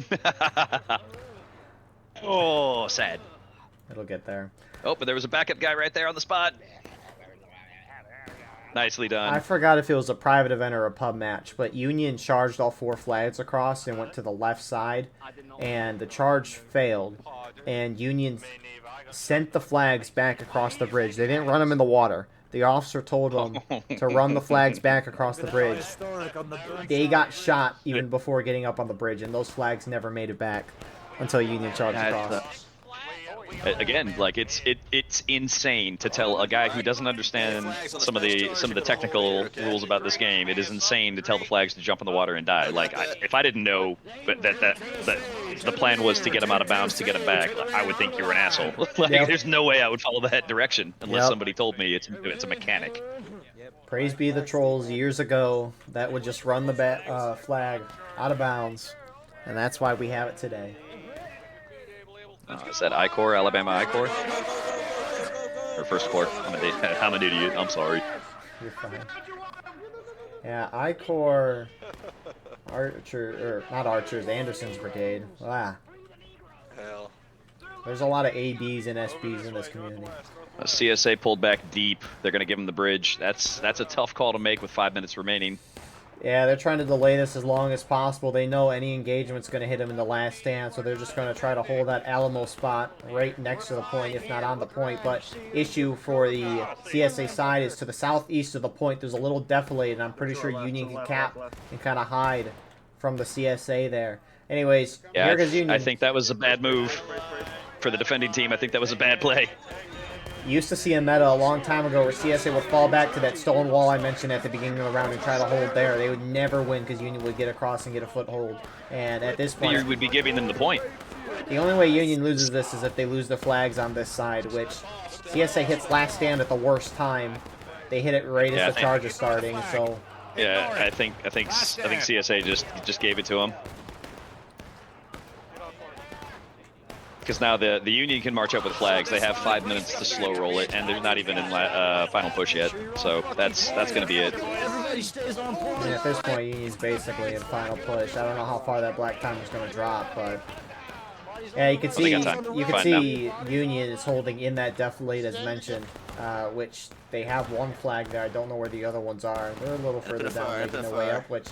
Oh, sad. It'll get there. Oh, but there was a backup guy right there on the spot. Nicely done. I forgot if it was a private event or a pub match, but Union charged all 4 flags across and went to the left side, and the charge failed, and Union sent the flags back across the bridge. They didn't run them in the water. The officer told them to run the flags back across the bridge. They got shot even before getting up on the bridge, and those flags never made it back until Union charged across. Again, like it's insane to tell a guy who doesn't understand some of the technical rules about this game. It is insane to tell the flags to jump in the water and die. Like if I didn't know that the plan was to get him out of bounds to get him back, I would think you're an asshole. Like there's no way I would follow that direction unless somebody told me it's a mechanic. Praise be the trolls years ago that would just run the flag out of bounds, and that's why we have it today. Is that I-Corps, Alabama I-Corps? Or First Corps? I'm an idiot. I'm sorry. You're fine. Yeah, I-Corps, not Archers, Anderson's brigade. Wow. Hell. There's a lot of ABs and SBs in this community. CSA pulled back deep. They're going to give them the bridge. That's a tough call to make with 5 minutes remaining. Yeah, they're trying to delay this as long as possible. They know any engagement's going to hit them in the last stand, so they're just going to try to hold that Alamo spot right next to the point, if not on the point. But issue for the CSA side is to the southeast of the point. There's a little defilade, and I'm pretty sure Union can cap and kind of hide from the CSA there. Anyways, here goes Union. I think that was a bad move for the defending team. I think that was a bad play. Used to see a meta a long time ago where CSA would fall back to that stone wall I mentioned at the beginning of the round and try to hold there. They would never win because Union would get across and get a foothold. And at this point, You would be giving them the point. the only way Union loses this is if they lose the flags on this side, which CSA hits last stand at the worst time They hit it right Yeah, as the charge is starting. So Yeah, I think CSA just gave it to him. Because now the Union can march up with flags. They have 5 minutes to slow roll it, and they're not even in final push yet. So that's going to be it. Everybody stays on point. at this point, Union's basically in final push. I don't know how far that black timer's going to drop, but yeah, you can see Union is holding in that defilade as mentioned, which they have one flag there. I don't know where the other ones are. They're a little further down, making their way up, which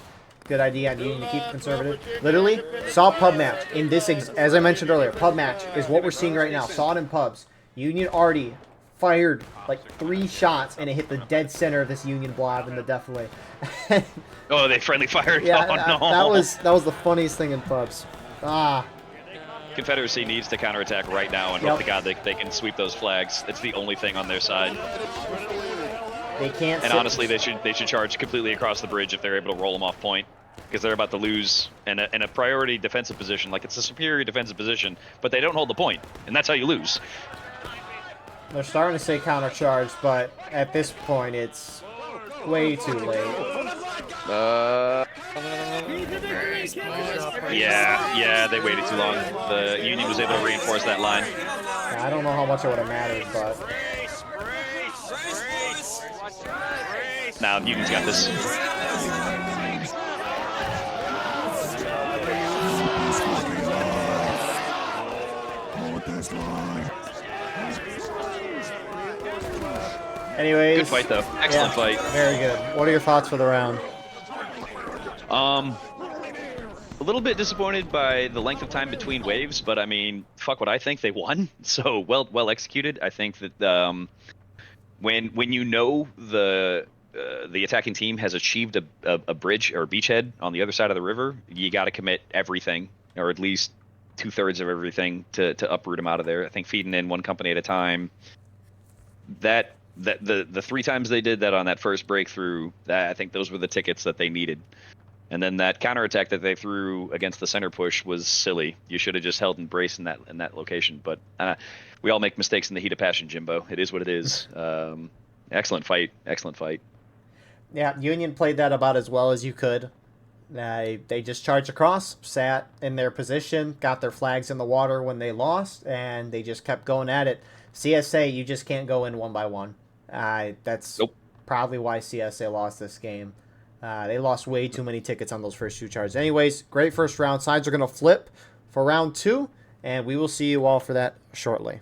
good idea on Union to keep it conservative. Literally, saw pub match in this, as I mentioned earlier, pub match is what we're seeing right now. Saw it in pubs. Union already fired like 3 shots and it hit the dead center of this Union blob in the defilade. Oh, they friendly fired. Yeah, Oh, no. that was the funniest thing in pubs. Confederacy needs to counterattack right now and hope to God they can sweep those flags. It's the only thing on their side. They can't. And honestly, they should charge completely across the bridge if they're able to roll them off point, because they're about to lose in a priority defensive position. Like, it's a superior defensive position, but they don't hold the point, and that's how you lose. They're starting to say countercharge, but at this point, it's way too late. Yeah, they waited too long. The Union was able to reinforce that line. Yeah, I don't know how much it would have mattered, but now Union's got this. anyways. Good fight, though. Excellent fight. Very good. What are your thoughts for the round? A little bit disappointed by the length of time between waves, but I mean, fuck what I think, they won. So well executed. I think that when you know the attacking team has achieved a bridge or a beachhead on the other side of the river, you got to commit everything, or at least 2/3 of everything to uproot them out of there. I think feeding in one company at a time. The 3 times they did that on that first breakthrough, I think those were the tickets that they needed. And then that counterattack that they threw against the center push was silly. You should have just held and braced in that location. But we all make mistakes in the heat of passion, Jimbo. It is what it is. Excellent fight. Excellent fight. Yeah, Union played that about as well as you could. They just charged across, sat in their position, got their flags in the water when they lost, and they just kept going at it. CSA, you just can't go in one by one. That's probably why CSA lost this game. They lost way too many tickets on those first 2 charges. Anyways, great first round. Sides are going to flip for round 2, and we will see you all for that shortly.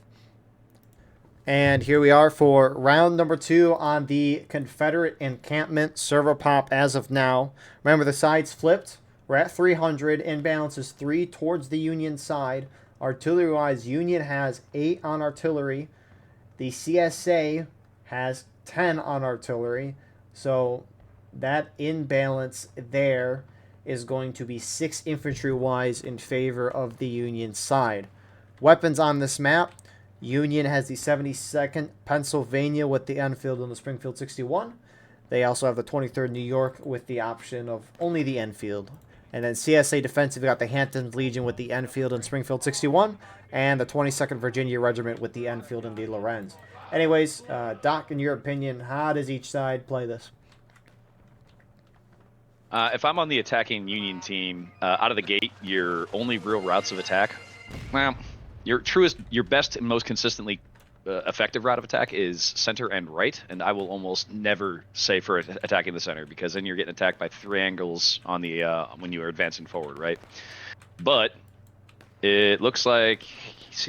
And here we are for round number 2 on the Confederate encampment server pop as of now. Remember, the sides flipped. We're at 300. Inbalance is 3 towards the Union side. Artillery-wise, Union has 8 on artillery. The CSA has 10 on artillery. So that imbalance there is going to be 6 infantry-wise in favor of the Union side. Weapons on this map. Union has the 72nd Pennsylvania with the Enfield and the Springfield 61. They also have the 23rd New York with the option of only the Enfield. And then CSA defensive got the Hampton Legion with the Enfield and Springfield 61. And the 22nd Virginia Regiment with the Enfield and the Lorenz. Anyways, Doc, in your opinion, how does each side play this? If I'm on the attacking Union team, out of the gate, your only real routes of attack, well, your best and most consistently effective route of attack is center and right, and I will almost never say for attacking the center, because then you're getting attacked by 3 angles on the when you are advancing forward, right? But it looks like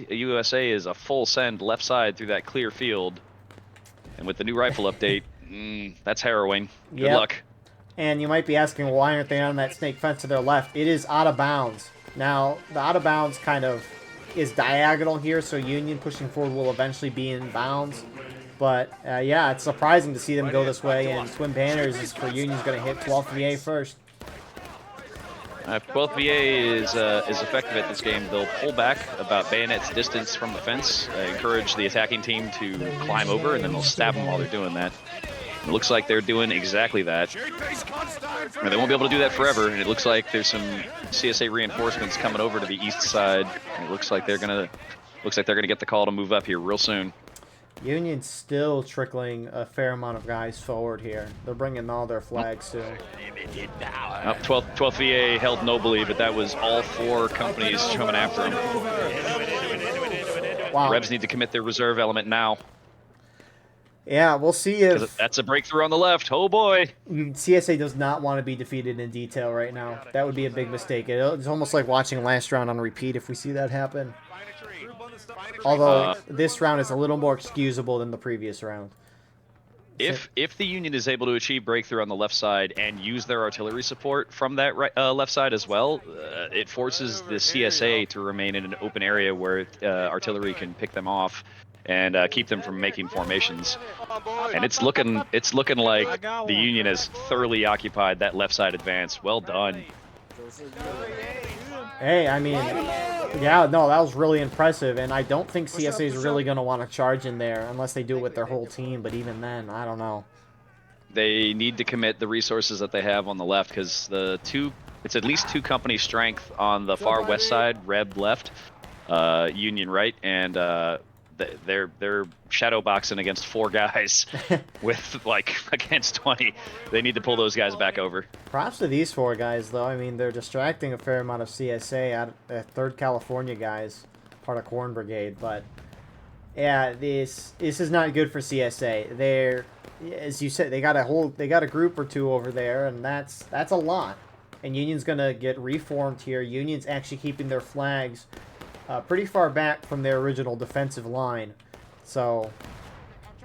USA is a full send left side through that clear field, and with the new rifle update, that's harrowing. Good luck. And you might be asking, why aren't they on that snake fence to their left? It is out of bounds. Now, the out of bounds kind of is diagonal here, so Union pushing forward will eventually be in bounds. But, yeah, it's surprising to see them go this way, and Twin Banners is for Union's going to hit 12th VA first. If 12th VA is effective at this game, they'll pull back about bayonet's distance from the fence, encourage the attacking team to climb over, and then they'll stab them while they're doing that. It looks like they're doing exactly that. And they won't be able to do that forever, and it looks like there's some CSA reinforcements coming over to the east side. And it looks like they're gonna get the call to move up here real soon. Union's still trickling a fair amount of guys forward here. They're bringing all their flags too. 12th VA held nobly, but that was all 4 companies coming after him. Wow. Rebs need to commit their reserve element now. Yeah, we'll see 'Cause if that's a breakthrough on the left. Oh boy. CSA does not want to be defeated in detail right now. That would be a big mistake. It's almost like watching last round on repeat if we see that happen. Although this round is a little more excusable than the previous round. If the Union is able to achieve breakthrough on the left side and use their artillery support from that left side as well, it forces the CSA to remain in an open area where artillery can pick them off and keep them from making formations. And it's looking like the Union has thoroughly occupied that left side advance. Well done. Hey, I mean, yeah, no, that was really impressive, and I don't think CSA is really going to want to charge in there unless they do it with their whole team, but even then, I don't know. They need to commit the resources that they have on the left, because it's at least 2 company strength on the far west side, Reb left, Union right, and they're shadow boxing against 4 guys with against 20. They need to pull those guys back over. Props to these 4 guys, though. I mean, they're distracting a fair amount of CSA out of 3rd California guys, part of Corn Brigade. But yeah, this is not good for CSA. They're, as you said, they got a group or 2 over there, and that's a lot. And Union's gonna get reformed here. Union's actually keeping their flags pretty far back from their original defensive line. So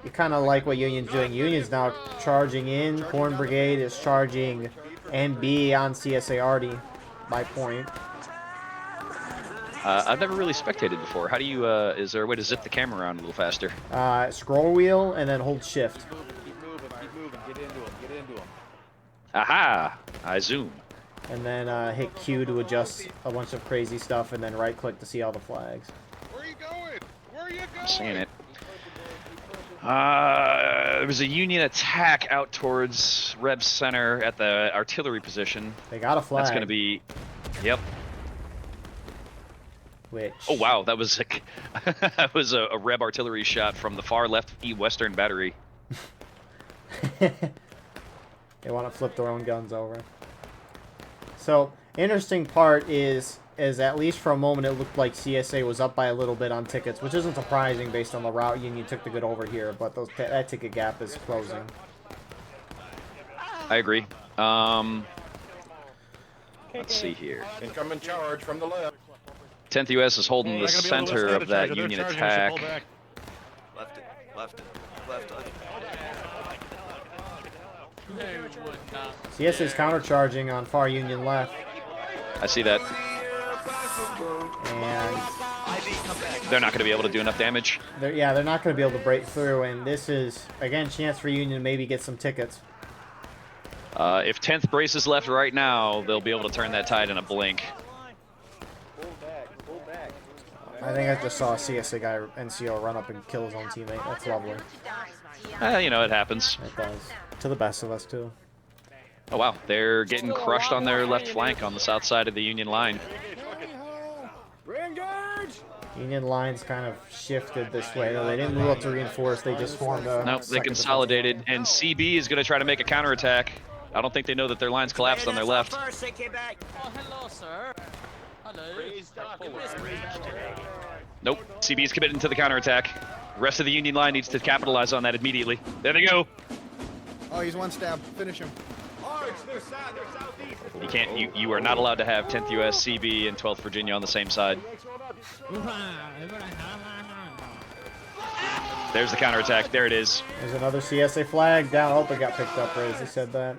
you kind of like what Union's doing. Union's now charging in. Corn Brigade is charging MB on CSA Arty by point. I've never really spectated before. How do you, is there a way to zip the camera around a little faster? Scroll wheel and then hold shift. Keep moving, get into him. Aha! I zoom. And then hit Q to adjust a bunch of crazy stuff, and then right click to see all the flags. Where are you going? I'm seeing it. There was a Union attack out towards Reb Center at the artillery position. They got a flag. That's going to be... Yep. Which... Oh, wow. That was that was a Reb artillery shot from the far left western battery. They want to flip their own guns over. So, interesting part is at least for a moment it looked like CSA was up by a little bit on tickets, which isn't surprising based on the route Union took to get over here, but that ticket gap is closing. I agree. Let's see here. Incoming charge from the left. 10th US is holding the center of that Union attack. Left. CSA's countercharging on far Union left. I see that. And they're not going to be able to do enough damage. They're not going to be able to break through, and this is, again, chance for Union to maybe get some tickets. If 10th braces left right now, they'll be able to turn that tide in a blink. I think I just saw a CSA guy NCO run up and kill his own teammate. That's lovely. You know, it happens. It does. To the best of us, too. Oh, wow. They're getting crushed on their left flank on the south side of the Union line. Union lines kind of shifted this way. They didn't move up to reinforce. They just formed a... Nope, they consolidated. And CB is going to try to make a counterattack. I don't think they know that their lines collapsed on their left. Oh, hello, sir. Hello. Nope, CB is committed to the counterattack. The rest of the Union line needs to capitalize on that immediately. There they go. Oh, he's 1 stab. Finish him. You can't. You are not allowed to have 10th US, CB, and 12th Virginia on the same side. There's the counterattack. There it is. There's another CSA flag down. Oh, it got picked up right as he said that.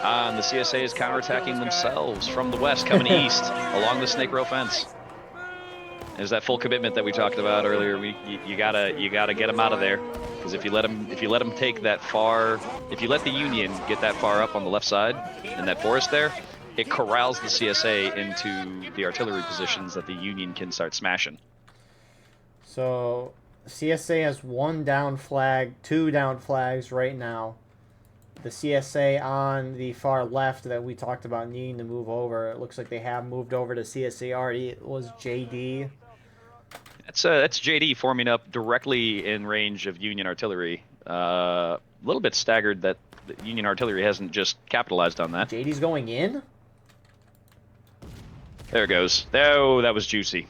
And the CSA is counterattacking themselves from the west, coming east along the Snake Row fence. There's that full commitment that we talked about earlier. You gotta get them out of there, because if you let them take that far, if you let the Union get that far up on the left side in that forest there, it corrals the CSA into the artillery positions that the Union can start smashing. So CSA has 1 down flag, 2 down flags right now. The CSA on the far left that we talked about needing to move over, it looks like they have moved over to CSA already. It was JD. That's JD forming up directly in range of Union artillery. A little bit staggered that the Union artillery hasn't just capitalized on that. JD's going in? There it goes. Oh, that was juicy.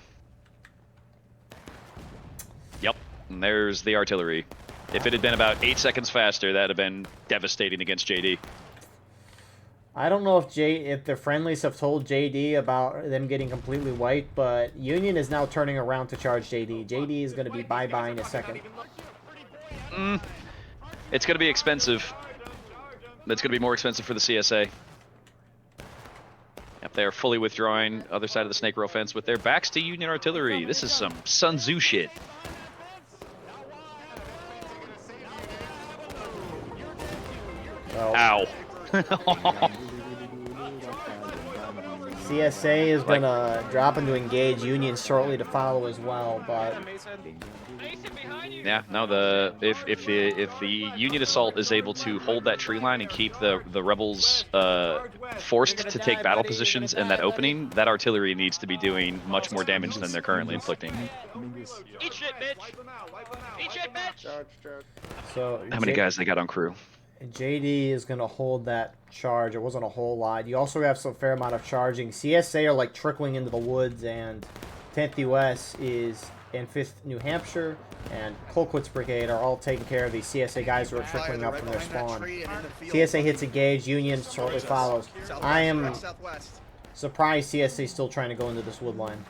Yep, and there's the artillery. If it had been about 8 seconds faster, that'd have been devastating against JD. I don't know if the friendlies have told JD about them getting completely wiped, but Union is now turning around to charge JD. JD is going to be bye-bye in a second. It's going to be expensive. It's going to be more expensive for the CSA. Yep, they are fully withdrawing other side of the snake rail fence with their backs to Union artillery. This is some Sun Tzu shit. Well, Ow. CSA is going to drop into engage Union shortly to follow as well, but Yeah, no, if the Union assault is able to hold that tree line and keep the rebels forced to take battle positions in that opening, that artillery needs to be doing much more damage than they're currently inflicting. Eat shit, bitch. Eat shit, bitch. so How many guys they got on crew? JD is going to hold that charge. It wasn't a whole lot. You also have some fair amount of charging. CSA are like trickling into the woods, and 10th US is in 5th New Hampshire, and Colquitt's Brigade are all taking care of these CSA guys who are trickling up from their spawn. CSA hits engage, Union shortly follows. I am surprised CSA is still trying to go into this wood line.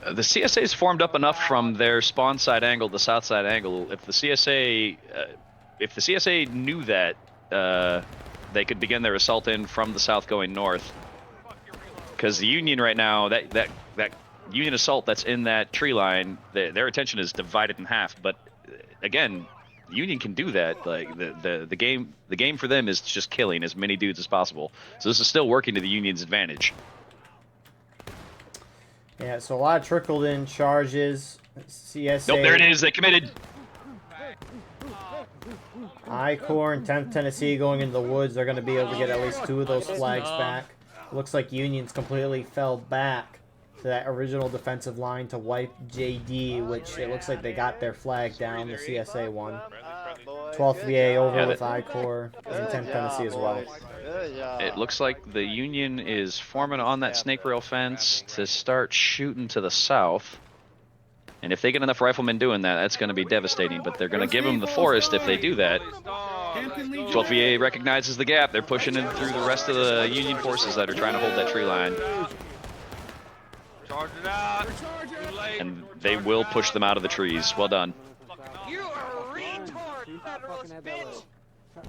The CSA is formed up enough from their spawn side angle, the south side angle. If the CSA knew that, they could begin their assault in from the south going north. Because the Union right now, that Union assault that's in that tree line, their attention is divided in half. But again, Union can do that. Like the game for them is just killing as many dudes as possible. So this is still working to the Union's advantage. Yeah, so a lot of trickled in charges. CSA. Nope, there it is. They committed. I-Corps and 10th Tennessee going into the woods. They're going to be able to get at least 2 of those flags back. Looks like Union's completely fell back to that original defensive line to wipe JD, which it looks like they got their flag down. The CSA won. 12th VA over with I-Corps and 10th Tennessee as well. It looks like the Union is forming on that snake rail fence to start shooting to the south. And if they get enough riflemen doing that, that's going to be devastating. But they're going to give them the forest if they do that. 12th VA recognizes the gap. They're pushing in through the rest of the Union forces that are trying to hold that tree line. Charge it out. Too late. And they will push them out of the trees. Well done. You are a retard, federalist bitch.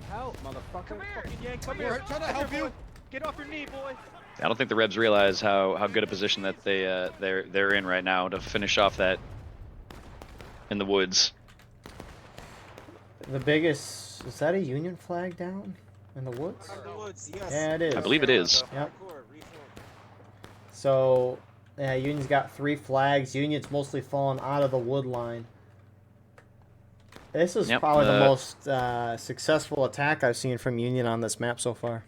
Help, motherfucker. Come here. Yeah, come here. Trying to help you. Get off your knee, boy. I don't think the Rebs realize how good a position that they're in right now to finish off that in the woods. The biggest... Is that a Union flag down in the woods? Yeah, it is. I believe it is. Yep. So, yeah, Union's got 3 flags. Union's mostly fallen out of the wood line. This is probably the most successful attack I've seen from Union on this map so far.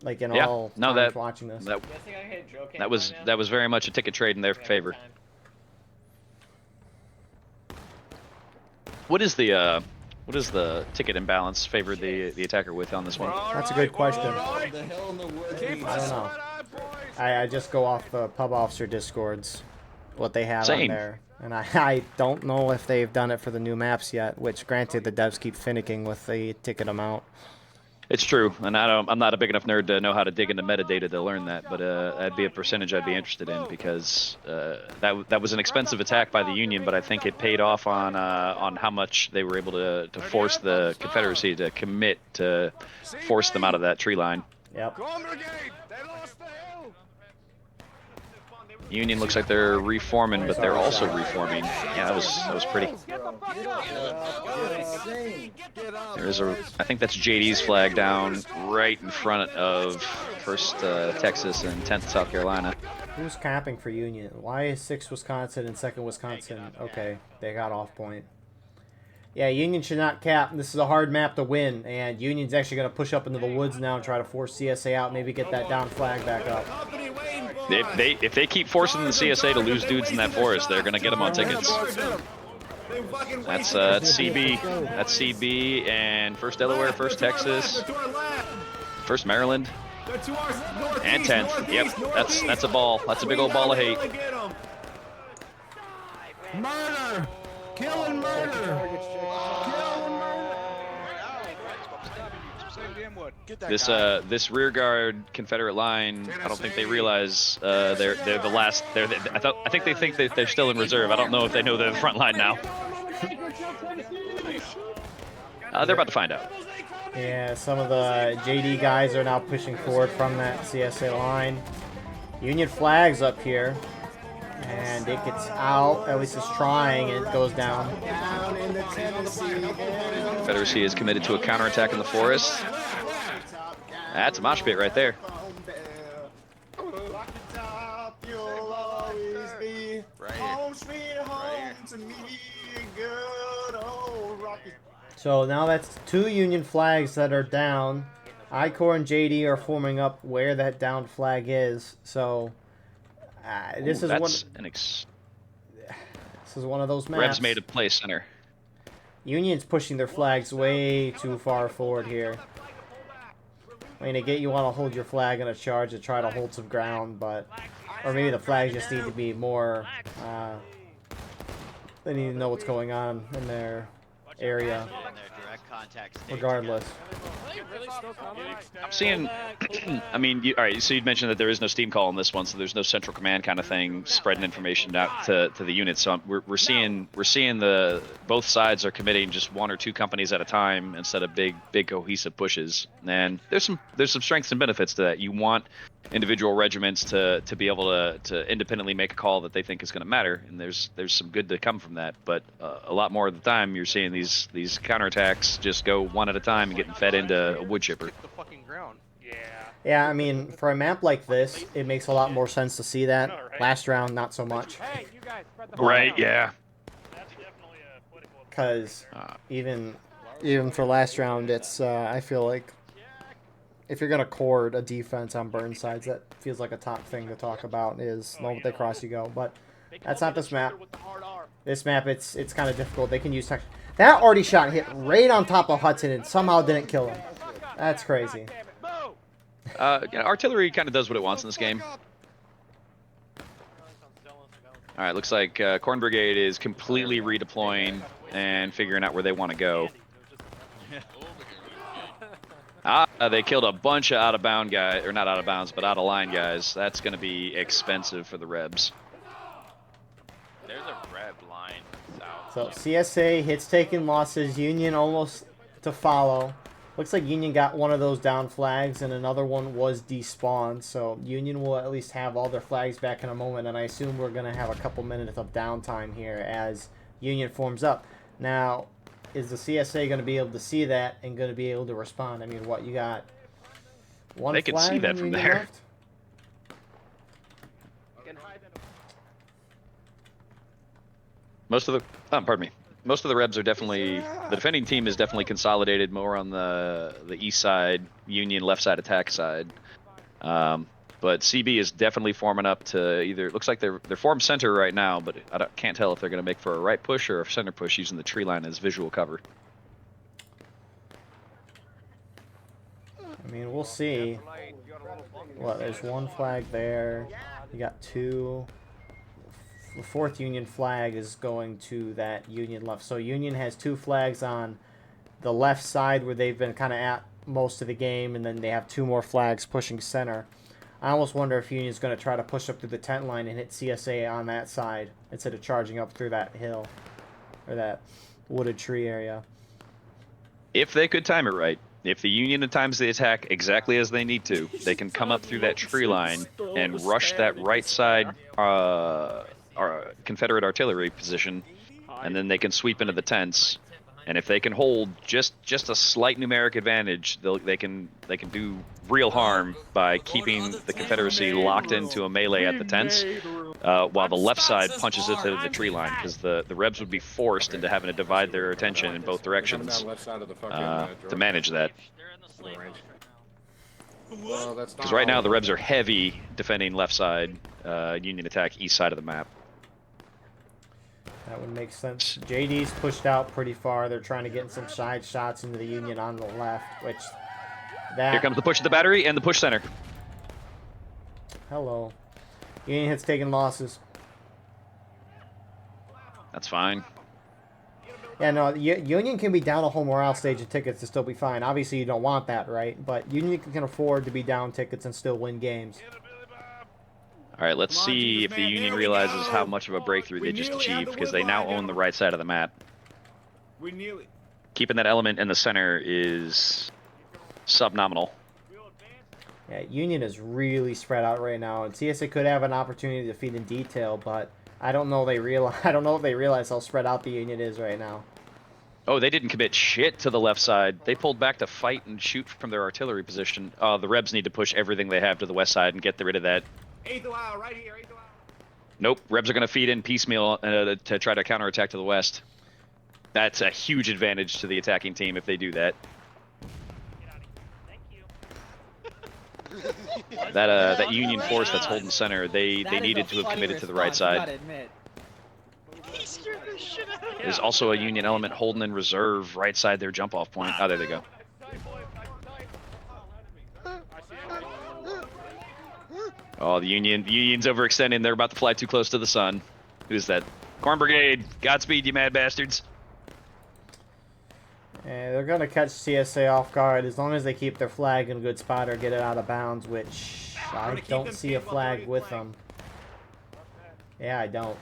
Like in all times watching this. That was very much a ticket trade in their favor. What is the ticket imbalance favored the attacker with on this one? That's a good question. What the hell in the woods? I don't know. I just go off the pub officer discords, what they have on there. And I don't know if they've done it for the new maps yet, which granted the devs keep finicking with the ticket amount. It's true, and I'm not a big enough nerd to know how to dig into metadata to learn that, but that'd be a percentage I'd be interested in, because that was an expensive attack by the Union, but I think it paid off on how much they were able to force the Confederacy to commit to force them out of that tree line. Yep. Union looks like they're reforming, but they're also reforming. Yeah, that was pretty. There is I think that's JD's flag down right in front of 1st Texas and 10th South Carolina. Who's capping for Union? Why is 6th Wisconsin and 2nd Wisconsin? Okay, they got off point. Yeah, Union should not cap. This is a hard map to win, and Union's actually going to push up into the woods now and try to force CSA out, maybe get that down flag back up. If they keep forcing the CSA to lose dudes in that forest, they're gonna get them on tickets. That's CB. That's CB and first Delaware, first Texas, first Maryland, and 10th. Yep, that's a ball. That's a big old ball of hate. Murder! Killing murder! This rear guard Confederate line, I don't think they realize they're the last. I think they think that they're still in reserve. I don't know if they know they're the front line now. They're about to find out. Yeah, some of the JD guys are now pushing forward from that CSA line. Union flags up here. And it gets out, at least it's trying, and it goes down. Confederacy is committed to a counterattack in the forest. That's a mosh pit right there. So now that's 2 Union flags that are down. I-Corps and JD are forming up where that downed flag is. So this is one of those maps. Revs made a play center. Union's pushing their flags way too far forward here. I mean, you want to hold your flag in a charge to try to hold some ground, but or maybe the flags just need to be more. They need to know what's going on in their area. Regardless. I'm seeing, I mean, all right, so you'd mentioned that there is no steam call on this one, so there's no central command kind of thing spreading information out to the units. So we're seeing both sides are committing just 1 or 2 companies at a time instead of big cohesive pushes. And there's some strengths and benefits to that. You want individual regiments to be able to independently make a call that they think is going to matter, and there's some good to come from that. But a lot more of the time, you're seeing these counterattacks just go one at a time and getting fed into a wood chipper. Yeah, I mean, for a map like this, it makes a lot more sense to see that. Last round, not so much. Right? Yeah. Because even for last round, it's I feel like if you're gonna cord a defense on Burnsides, that feels like a top thing to talk about is moment they cross you go. But that's not this map. This map, it's kind of difficult. They can use tech. That arty shot hit right on top of Hudson and somehow didn't kill him. That's crazy. Artillery kind of does what it wants in this game. All right, looks like Corn Brigade is completely redeploying and figuring out where they want to go. They killed a bunch of out-of-bound guys, or not out-of-bounds, but out-of-line guys. That's going to be expensive for the Rebs. There's a Reb line south. So CSA hits taken losses. Union almost to follow. Looks like Union got one of those down flags, and another one was despawned. So Union will at least have all their flags back in a moment, and I assume we're going to have a couple minutes of downtime here as Union forms up. Now, is the CSA going to be able to see that and going to be able to respond? I mean, what, you got one They can flag see that from Union there. left? Most of the Rebs are definitely, the defending team is definitely consolidated more on the east side, Union left side attack side. But CB is definitely forming up to either, it looks like they're formed center right now, but can't tell if they're going to make for a right push or a center push using the tree line as visual cover. I mean, we'll see. What, there's one flag there. You got 2. The 4th Union flag is going to that Union left. So Union has 2 flags on the left side where they've been kind of at most of the game, and then they have 2 more flags pushing center. I almost wonder if Union's going to try to push up through the tent line and hit CSA on that side instead of charging up through that hill or that wooded tree area. If they could time it right, if the Union times the attack exactly as they need to, they can come up through that tree line and rush that right side Confederate artillery position, and then they can sweep into the tents. And if they can hold just a slight numeric advantage, they can do real harm by keeping the Confederacy locked into a melee at the tents, while the left side punches it to the tree line, because the Rebs would be forced into having to divide their attention in both directions to manage that. Because right now the Rebs are heavy defending left side, Union attack east side of the map. That would make sense. JD's pushed out pretty far. They're trying to get some side shots into the Union on the left, which that... Here comes the push at the battery and the push center. Hello. Union hits taking losses. That's fine. Yeah, no, Union can be down a whole morale stage and tickets to still be fine. Obviously, you don't want that, right? But Union can afford to be down tickets and still win games. All right, let's see if the Union realizes how much of a breakthrough they just achieved, because they now own the right side of the map. Keeping that element in the center is subnominal. Yeah, Union is really spread out right now, and CSA could have an opportunity to feed in detail, but I don't know. I don't know if they realize how spread out the Union is right now. Oh, they didn't commit shit to the left side. They pulled back to fight and shoot from their artillery position. The Rebs need to push everything they have to the west side and get rid of that. Right here, Nope, Rebs are going to feed in piecemeal to try to counterattack to the west. That's a huge advantage to the attacking team if they do that. That Union force that's holding center, they needed to have committed to the right side. There's also a Union element holding in reserve right side their jump off point. Oh, there they go. Oh, the Union's overextending. They're about to fly too close to the sun. Who's that? Corn Brigade. Godspeed, you mad bastards. And they're going to catch CSA off guard as long as they keep their flag in a good spot or get it out of bounds, which I don't see a flag with them. Yeah, I don't.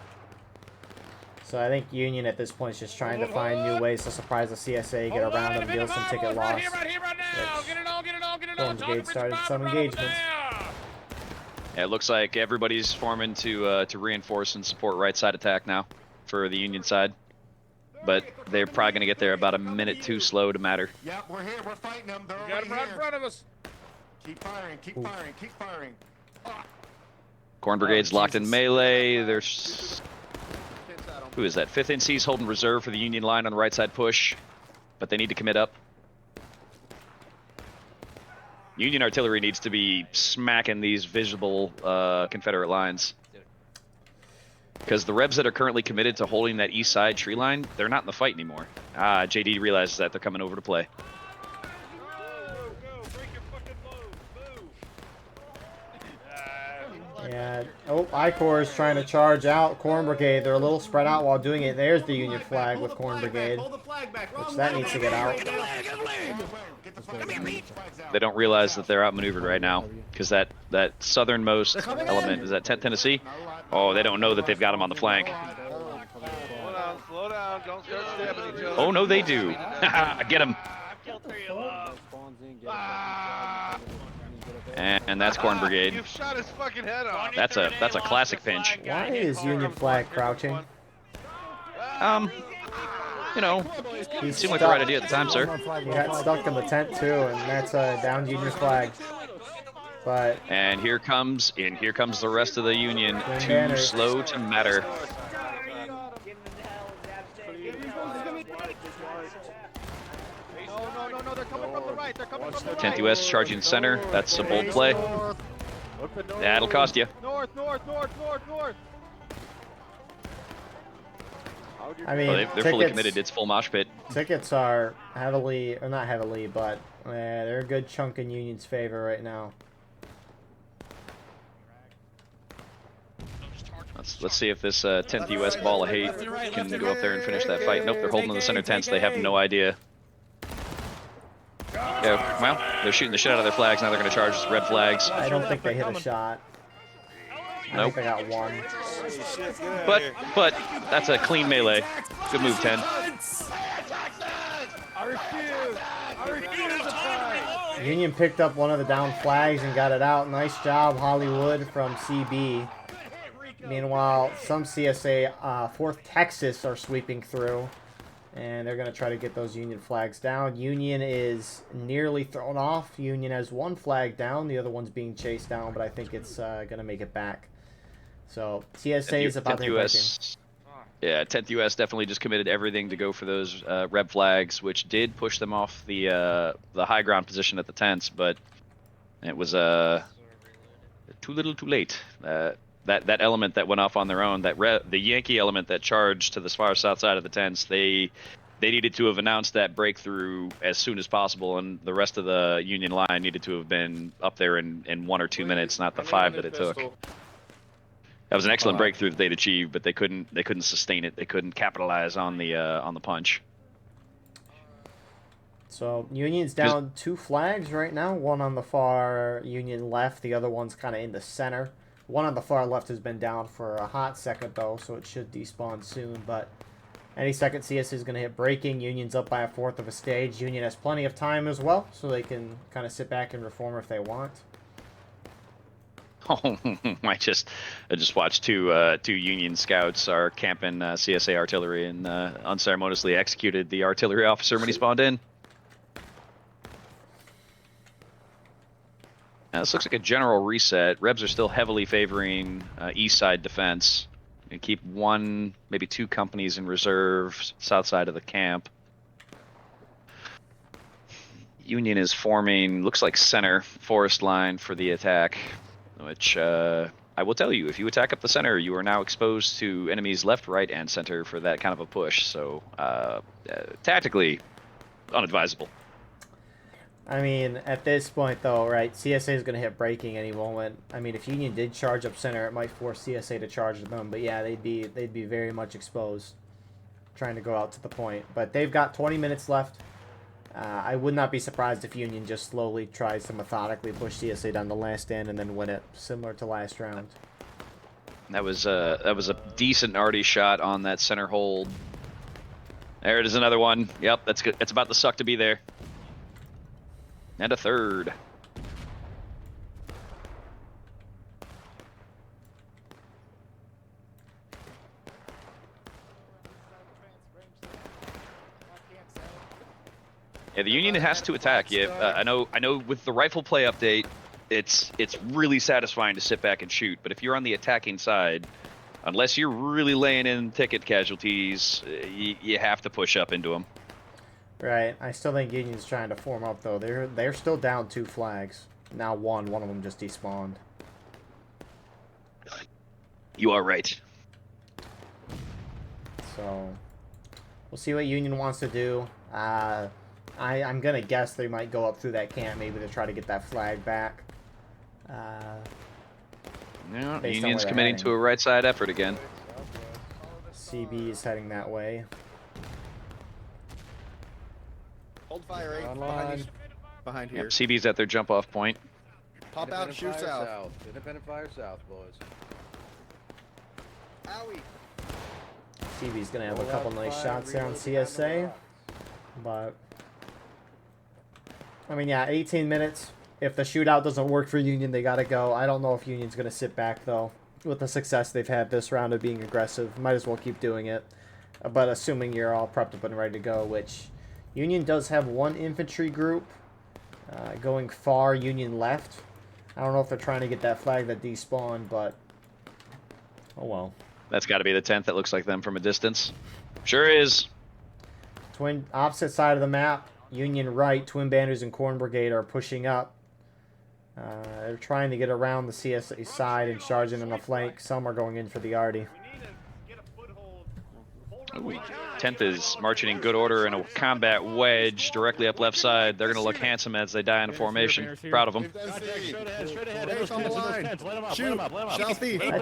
So I think Union at this point is just trying to find new ways to surprise the CSA, get around them, deal some ticket loss. Corn Brigade started some engagements. Yeah, it looks like everybody's forming to reinforce and support right side attack now for the Union side. But they're probably going to get there about a minute too slow to matter. Yeah, we're here. We're fighting them. They're We got him right in front of us. Keep firing. Keep firing. Keep firing. Corn Brigade's locked in melee. There's... Who is that? 5th NC's holding reserve for the Union line on the right side push. But they need to commit up. Union artillery needs to be smacking these visible Confederate lines. Because the Rebs that are currently committed to holding that east side tree line, they're not in the fight anymore. JD realizes that they're coming over to play. Yeah. Oh, I-Corps is trying to charge out Corn Brigade. They're a little spread out while doing it. There's the Union flag with Corn Brigade. Which that needs to get out. They don't realize that they're outmaneuvered right now. Because that southernmost element, is that 10th Tennessee? Oh, they don't know that they've got them on the flank. Slow down, don't start stabbing each other. Oh, no, they do. Get him. And that's Corn Brigade. You've shot his fucking head off. That's a classic pinch. Why is Union flag crouching? You know, it seemed like the right idea at the time, sir. He got stuck in the tent too, and that's a down Union's flag. But And here comes the rest of the Union. Too slow to matter. No, they're coming from the right. They're coming from the right. 10th US charging center. That's a bold play. That'll cost you. North. I mean, They're fully committed. It's full mosh pit. Tickets are heavily, or not heavily, but they're a good chunk in Union's favor right now. Let's see if this 10th US ball of hate can go up there and finish that fight. Nope, they're holding in the center tents. They have no idea. Yeah, well, they're shooting the shit out of their flags. Now they're going to charge red flags. I don't think they hit a shot. Nope. I think I got one. But that's a clean melee. Good move, 10. Union picked up one of the down flags and got it out. Nice job, Hollywood from CB. Meanwhile, some CSA 4th Texas are sweeping through. And they're going to try to get those Union flags down. Union is nearly thrown off. Union has one flag down. The other one's being chased down, but I think it's going to make it back. So TSA is about to US. Yeah, 10th US definitely just committed everything to go for those Reb flags, which did push them off the high ground position at the tents. But It was too little, too late. That element that went off on their own, the Yankee element that charged to the far south side of the tents, they needed to have announced that breakthrough as soon as possible, and the rest of the Union line needed to have been up there in 1 or 2 minutes, not the 5 that it took. That was an excellent breakthrough that they'd achieved, but they couldn't sustain it. They couldn't capitalize on the punch. So Union's down 2 flags right now. One on the far Union left, the other one's kind of in the center. One on the far left has been down for a hot second though, so it should despawn soon. But any second CS is going to hit breaking. Union's up by 1/4 of a stage. Union has plenty of time as well, so they can kind of sit back and reform if they want. Oh, I just watched two Union scouts are camping CSA artillery and unceremoniously executed the artillery officer when he spawned in. Now, this looks like a general reset. Rebs are still heavily favoring east side defense. And keep 1, maybe 2 companies in reserve south side of the camp. Union is forming, looks like center forest line for the attack, which I will tell you, if you attack up the center, you are now exposed to enemies left, right, and center for that kind of a push. So tactically, unadvisable. I mean, at this point, though, right, CSA is going to hit breaking any moment. I mean, if Union did charge up center, it might force CSA to charge them. But yeah, they'd be very much exposed, trying to go out to the point. But they've got 20 minutes left. I would not be surprised if Union just slowly tries to methodically push CSA down the last stand and then win it, similar to last round. That was a decent arty shot on that center hold. There it is, another one. Yep, that's good. It's about the suck to be there. And a third. Yeah, the Union has to attack. Yeah, I know. With the rifle play update, it's really satisfying to sit back and shoot. But if you're on the attacking side, unless you're really laying in ticket casualties, you have to push up into them. Right. I still think Union's trying to form up though. They're still down 2 flags. Now one of them just despawned. You are right. So we'll see what Union wants to do. I'm gonna guess they might go up through that camp maybe to try to get that flag back. Yeah, Union's committing to a right side effort again. CB is heading that way. Hold fire, behind here. Yep, CB's at their jump off point. Pop out and shoot south. Independent fire south, boys. Owie. CB's gonna have a couple nice shots there on CSA, but I mean, yeah, 18 minutes. If the shootout doesn't work for Union, they gotta go. I don't know if Union's gonna sit back though. With the success they've had this round of being aggressive, might as well keep doing it. But assuming you're all prepped up and ready to go, which Union does have 1 infantry group going far Union left. I don't know if they're trying to get that flag that despawned, but oh well. That's got to be the 10th that looks like them from a distance. Sure is. Twin opposite side of the map. Union right. Twin Banners and Corn Brigade are pushing up. They're trying to get around the CSA side and charging on the flank. Some are going in for the arty. Ooh, 10th is marching in good order in a combat wedge directly up left side. They're going to look handsome as they die in a formation. Proud of them. That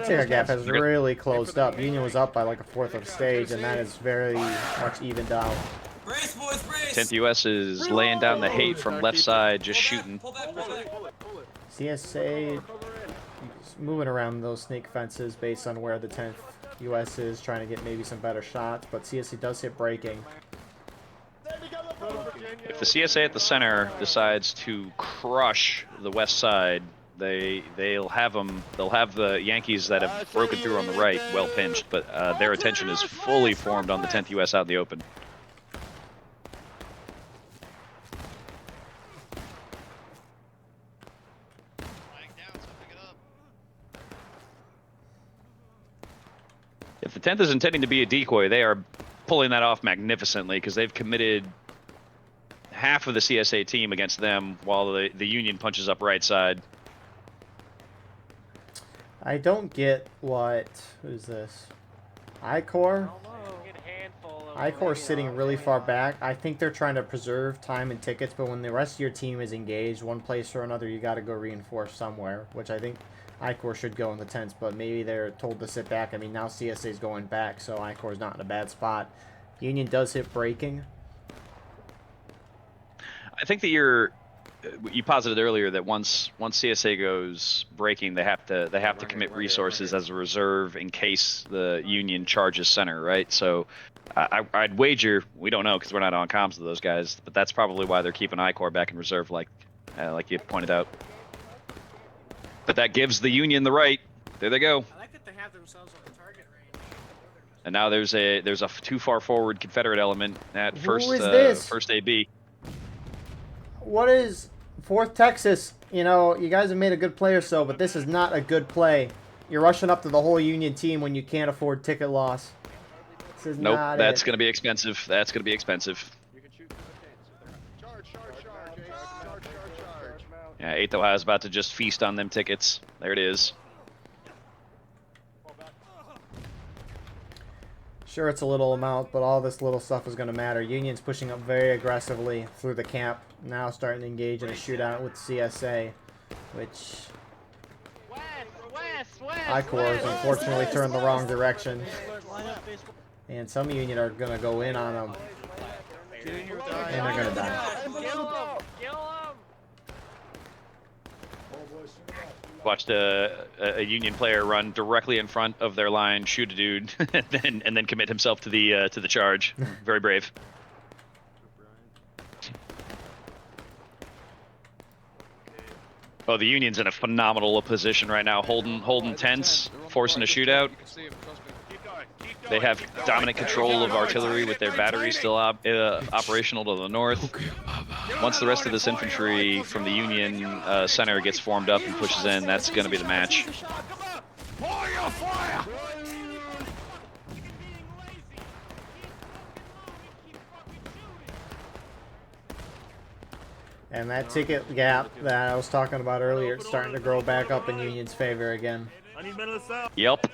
tear gap has really closed up. Union was up by like 1/4 of a stage, and that is very much evened out. 10th US is laying down the hate from left side, just shooting. CSA is moving around those snake fences based on where the 10th US is, trying to get maybe some better shots, but CSA does hit breaking. If the CSA at the center decides to crush the west side, they'll have the Yankees that have broken through on the right well pinched, but their attention is fully formed on the 10th US out in the open. If the 10th is intending to be a decoy, they are pulling that off magnificently because they've committed half of the CSA team against them, while the Union punches up right side. I don't get what... Who's this? I-Corps? I-Corps sitting really far back. I think they're trying to preserve time and tickets, but when the rest of your team is engaged one place or another, you got to go reinforce somewhere, which I think I-Corps should go in the tents, but maybe they're told to sit back. I mean, now CSA is going back, so I-Corps is not in a bad spot. Union does hit breaking. I think that you posited earlier that once CSA goes breaking, they have to commit resources as a reserve in case the Union charges center, right? So I'd wager, we don't know because we're not on comms with those guys, but that's probably why they're keeping I-Corps back in reserve, like you pointed out. But that gives the Union the right. There they go. I like that they have themselves on the target range. And now there's a too far forward Confederate element at Who is this? first AB. What is 4th Texas? You know, you guys have made a good play or so, but this is not a good play. You're rushing up to the whole Union team when you can't afford ticket loss. This is Nope, not that's it. going to be expensive. That's going to be expensive. Yeah, 8th Ohio is about to just feast on them tickets. There it is. Sure, it's a little amount, but all this little stuff is going to matter. Union's pushing up very aggressively through the camp. Now starting to engage in a shootout with CSA, which I-Corps has unfortunately turned the wrong direction. And some Union are going to go in on them. And they're going to die. Watched a Union player run directly in front of their line, shoot a dude, and then commit himself to the charge. Very brave. Oh, the Union's in a phenomenal position right now, holding tents, forcing a shootout. They have dominant control of artillery with their batteries still operational to the north. Once the rest of this infantry from the Union center gets formed up and pushes in, that's going to be the match. And that ticket gap that I was talking about earlier, it's starting to grow back up in Union's favor again. Yep.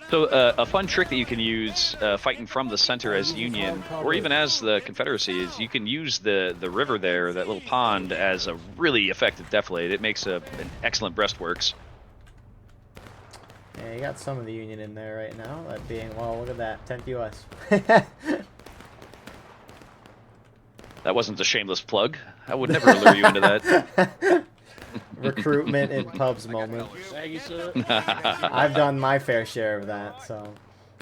So a fun trick that you can use fighting from the center as Union, or even as the Confederacy, is you can use the river there, that little pond, as a really effective defilade. It makes an excellent breastworks. Yeah, you got some of the Union in there right now. That being, well, look at that, 10th U.S. That wasn't a shameless plug. I would never lure you into that. Recruitment in pubs moment. I've done my fair share of that, so.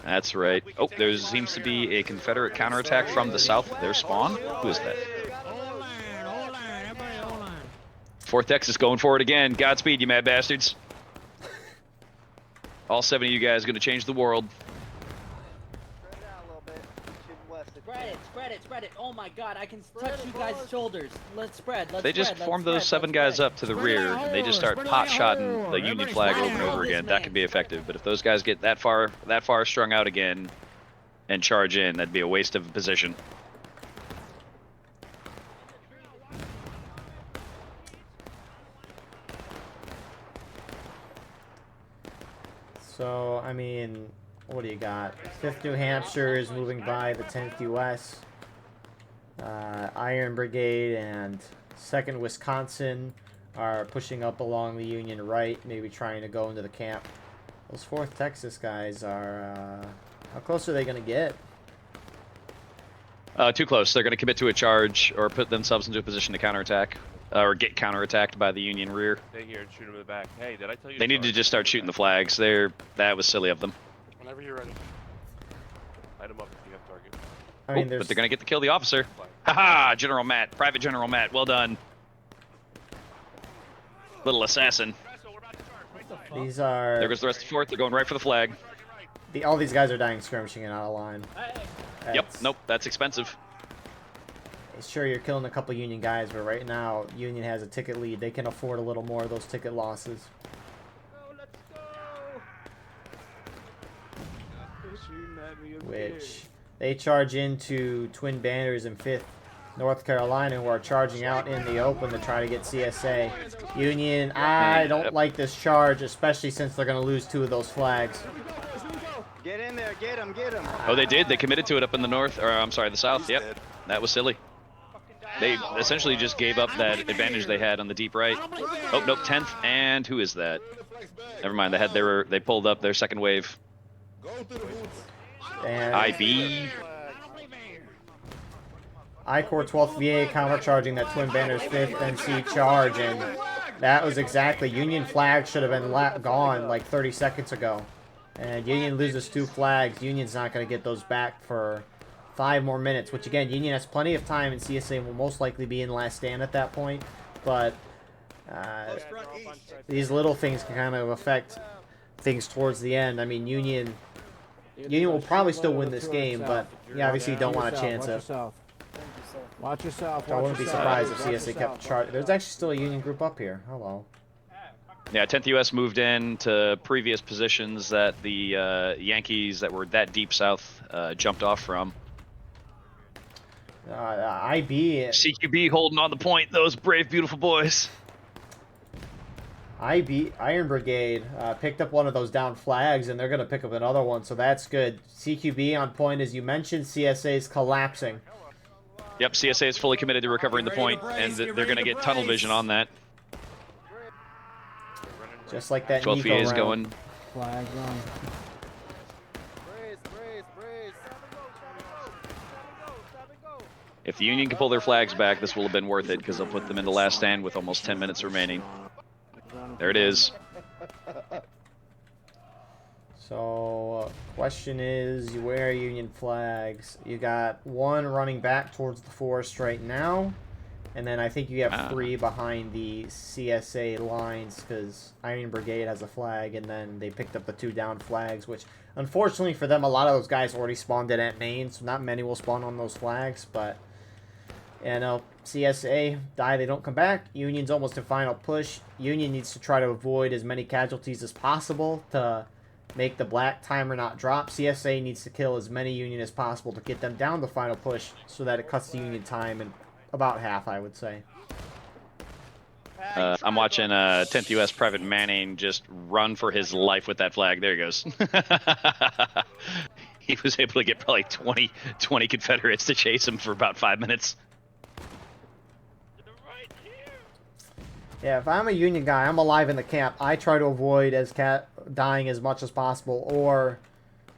That's right. Oh, there seems to be a Confederate counterattack from the south of their spawn. Who is that? 4th Texas going for it again. Godspeed, you mad bastards. All 7 of you guys are going to change the world. Spread it. Oh my god, I can touch you guys' shoulders. Let's spread. They just form those 7 guys up to the rear, and they just start pot-shotting the Union flag over and over again. That could be effective, but if those guys get that far strung out again and charge in, that'd be a waste of a position. So, I mean, what do you got? 5th New Hampshire is moving by the 10th U.S. Iron Brigade and 2nd Wisconsin are pushing up along the Union right, maybe trying to go into the camp. Those 4th Texas guys are, how close are they going to get? Too close. They're going to commit to a charge or put themselves into a position to counterattack, or get counterattacked by the Union rear. Stay here and shoot them in the back. Hey, did I tell you? They need to just start shooting the flags. That was silly of them. Whenever you're ready. Light them up if you have target. I mean, but they're going to get to kill the officer. Haha, General Matt, Private General Matt, well done. Little assassin. These are... There goes the rest of 4th. They're going right for the flag. All these guys are dying skirmishing and out of line. Yep, nope, that's expensive. Sure, you're killing a couple Union guys, but right now, Union has a ticket lead. They can afford a little more of those ticket losses. Which They charge into Twin Banners in 5th North Carolina, who are charging out in the open to try to get CSA. Union, I don't like this charge, especially since they're going to lose 2 of those flags. Get in there, get him, get him. Oh, they did. They committed to it up in the north, or I'm sorry, the south. Yep, that was silly. They essentially just gave up that advantage they had on the deep right. Oh nope, 10th. And who is that? Never mind. They pulled up their second wave. And IB. I-Corps 12th VA countercharging that Twin Banners 5th NC charge, and that was exactly, Union flag should have been gone like 30 seconds ago. And Union loses 2 flags. Union's not going to get those back for 5 more minutes, which again, Union has plenty of time, and CSA will most likely be in last stand at that point. But these little things can kind of affect things towards the end. I mean, Union will probably still win this game, but you obviously don't want to chance it. Watch yourself. I wouldn't be surprised if CSA kept charging. There's actually still a Union group up here. Hello. Yeah, 10th US moved in to previous positions that the Yankees that were that deep south jumped off from. IB CQB holding on the point, those brave, beautiful boys. Iron Brigade picked up one of those down flags, and they're going to pick up another one, so that's good. CQB on point, as you mentioned. CSA is collapsing. Yep, CSA is fully committed to recovering the point, and they're going to get tunnel vision on that. Just like that 12th VA is round. going. Flag run. If the Union can pull their flags back, this will have been worth it, because they'll put them in the last stand with almost 10 minutes remaining. There it is. So, question is, you wear Union flags. You got 1 running back towards the forest right now, and then I think you have 3 behind the CSA lines, because Iron Brigade has a flag, and then they picked up the 2 down flags, which, unfortunately for them, a lot of those guys already spawned in at main, so not many will spawn on those flags, but, you know, CSA, die, they don't come back. Union's almost in final push. Union needs to try to avoid as many casualties as possible to make the black timer not drop. CSA needs to kill as many Union as possible to get them down the final push so that it cuts the Union time in about half, I would say. I'm watching 10th US Private Manning just run for his life with that flag. There he goes. He was able to get probably 20 Confederates to chase him for about 5 minutes. Yeah, if I'm a Union guy, I'm alive in the camp. I try to avoid dying as much as possible, or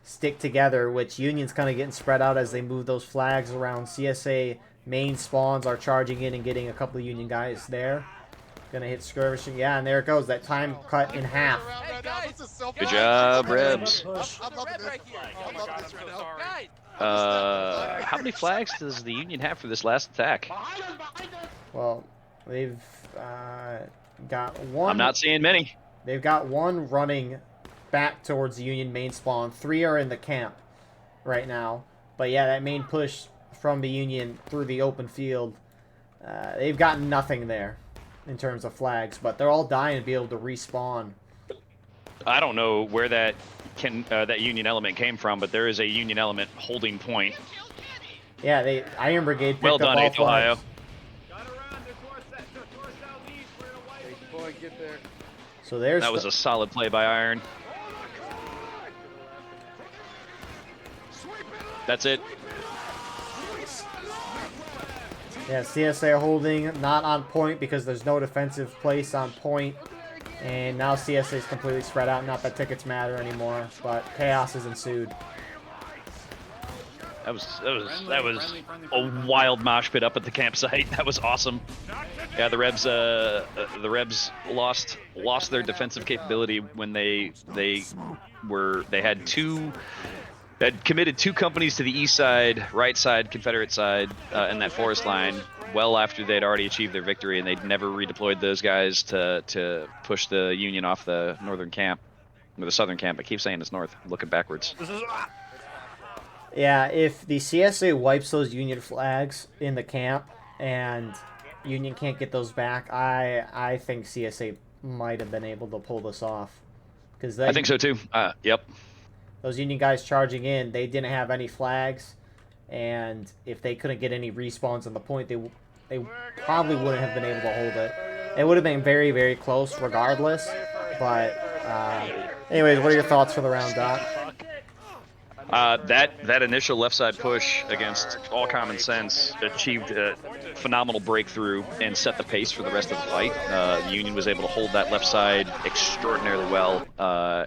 stick together, which Union's kind of getting spread out as they move those flags around. CSA main spawns are charging in and getting a couple of Union guys there. Gonna hit skirmishing. Yeah, and there it goes. That time cut in half. Good job, Rebs. How many flags does the Union have for this last attack? Well, they've got 1. I'm not seeing many. They've got 1 running back towards the Union main spawn. 3 are in the camp right now. But yeah, that main push from the Union through the open field, they've got nothing there in terms of flags, but they're all dying to be able to respawn. I don't know where that Union element came from, but there is a Union element holding point. Yeah, Iron Brigade picked Well up done, all 8th Ohio. flags. So there's That was a solid play by Iron. That's it. Yeah, CSA holding, not on point because there's no defensive place on point. And now CSA is completely spread out. Not that tickets matter anymore, but chaos has ensued. That was a wild mosh pit up at the campsite. That was awesome. Yeah, the Rebs lost their defensive capability when they had committed 2 companies to the east side, right side, Confederate side, in that forest line, well after they'd already achieved their victory, and they'd never redeployed those guys to push the Union off the northern camp, or the southern camp. I keep saying it's north. I'm looking backwards. Yeah, if the CSA wipes those Union flags in the camp and Union can't get those back, I think CSA might have been able to pull this off. I think so too. Yep. Those Union guys charging in, they didn't have any flags. and if they couldn't get any respawns on the point, they probably wouldn't have been able to hold it. It would have been very, very close regardless. But anyways, what are your thoughts for the round, Doc? That initial left side push against all common sense achieved a phenomenal breakthrough and set the pace for the rest of the fight. The Union was able to hold that left side extraordinarily well,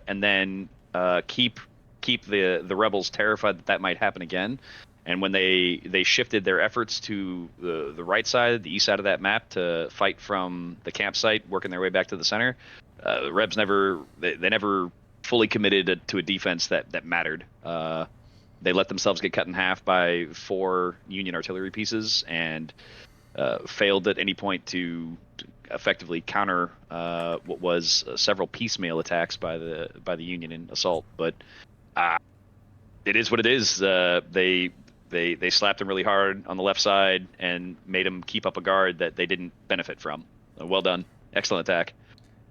and then keep the rebels terrified that might happen again. And when they shifted their efforts to the right side, the east side of that map, to fight from the campsite, working their way back to the center, the Rebs never fully committed to a defense that mattered. They let themselves get cut in half by 4 Union artillery pieces and failed at any point to effectively counter what was several piecemeal attacks by the Union in assault. But it is what it is. They slapped them really hard on the left side and made them keep up a guard that they didn't benefit from. Well done. Excellent attack.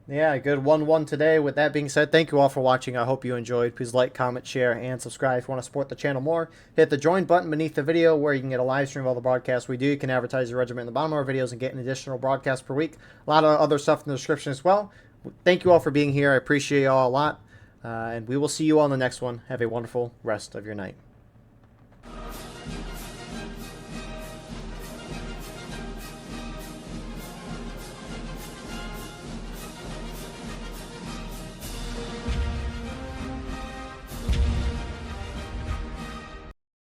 Yeah, good 1-1 today. With that being said, thank you all for watching. I hope you enjoyed. Please like, comment, share, and subscribe if you want to support the channel more. Hit the join button beneath the video where you can get a live stream of all the broadcasts we do. You can advertise your regiment in the bottom of our videos and get an additional broadcast per week. A lot of other stuff in the description as well. Thank you all for being here. I appreciate you all a lot. And we will see you all in the next one. Have a wonderful rest of your night.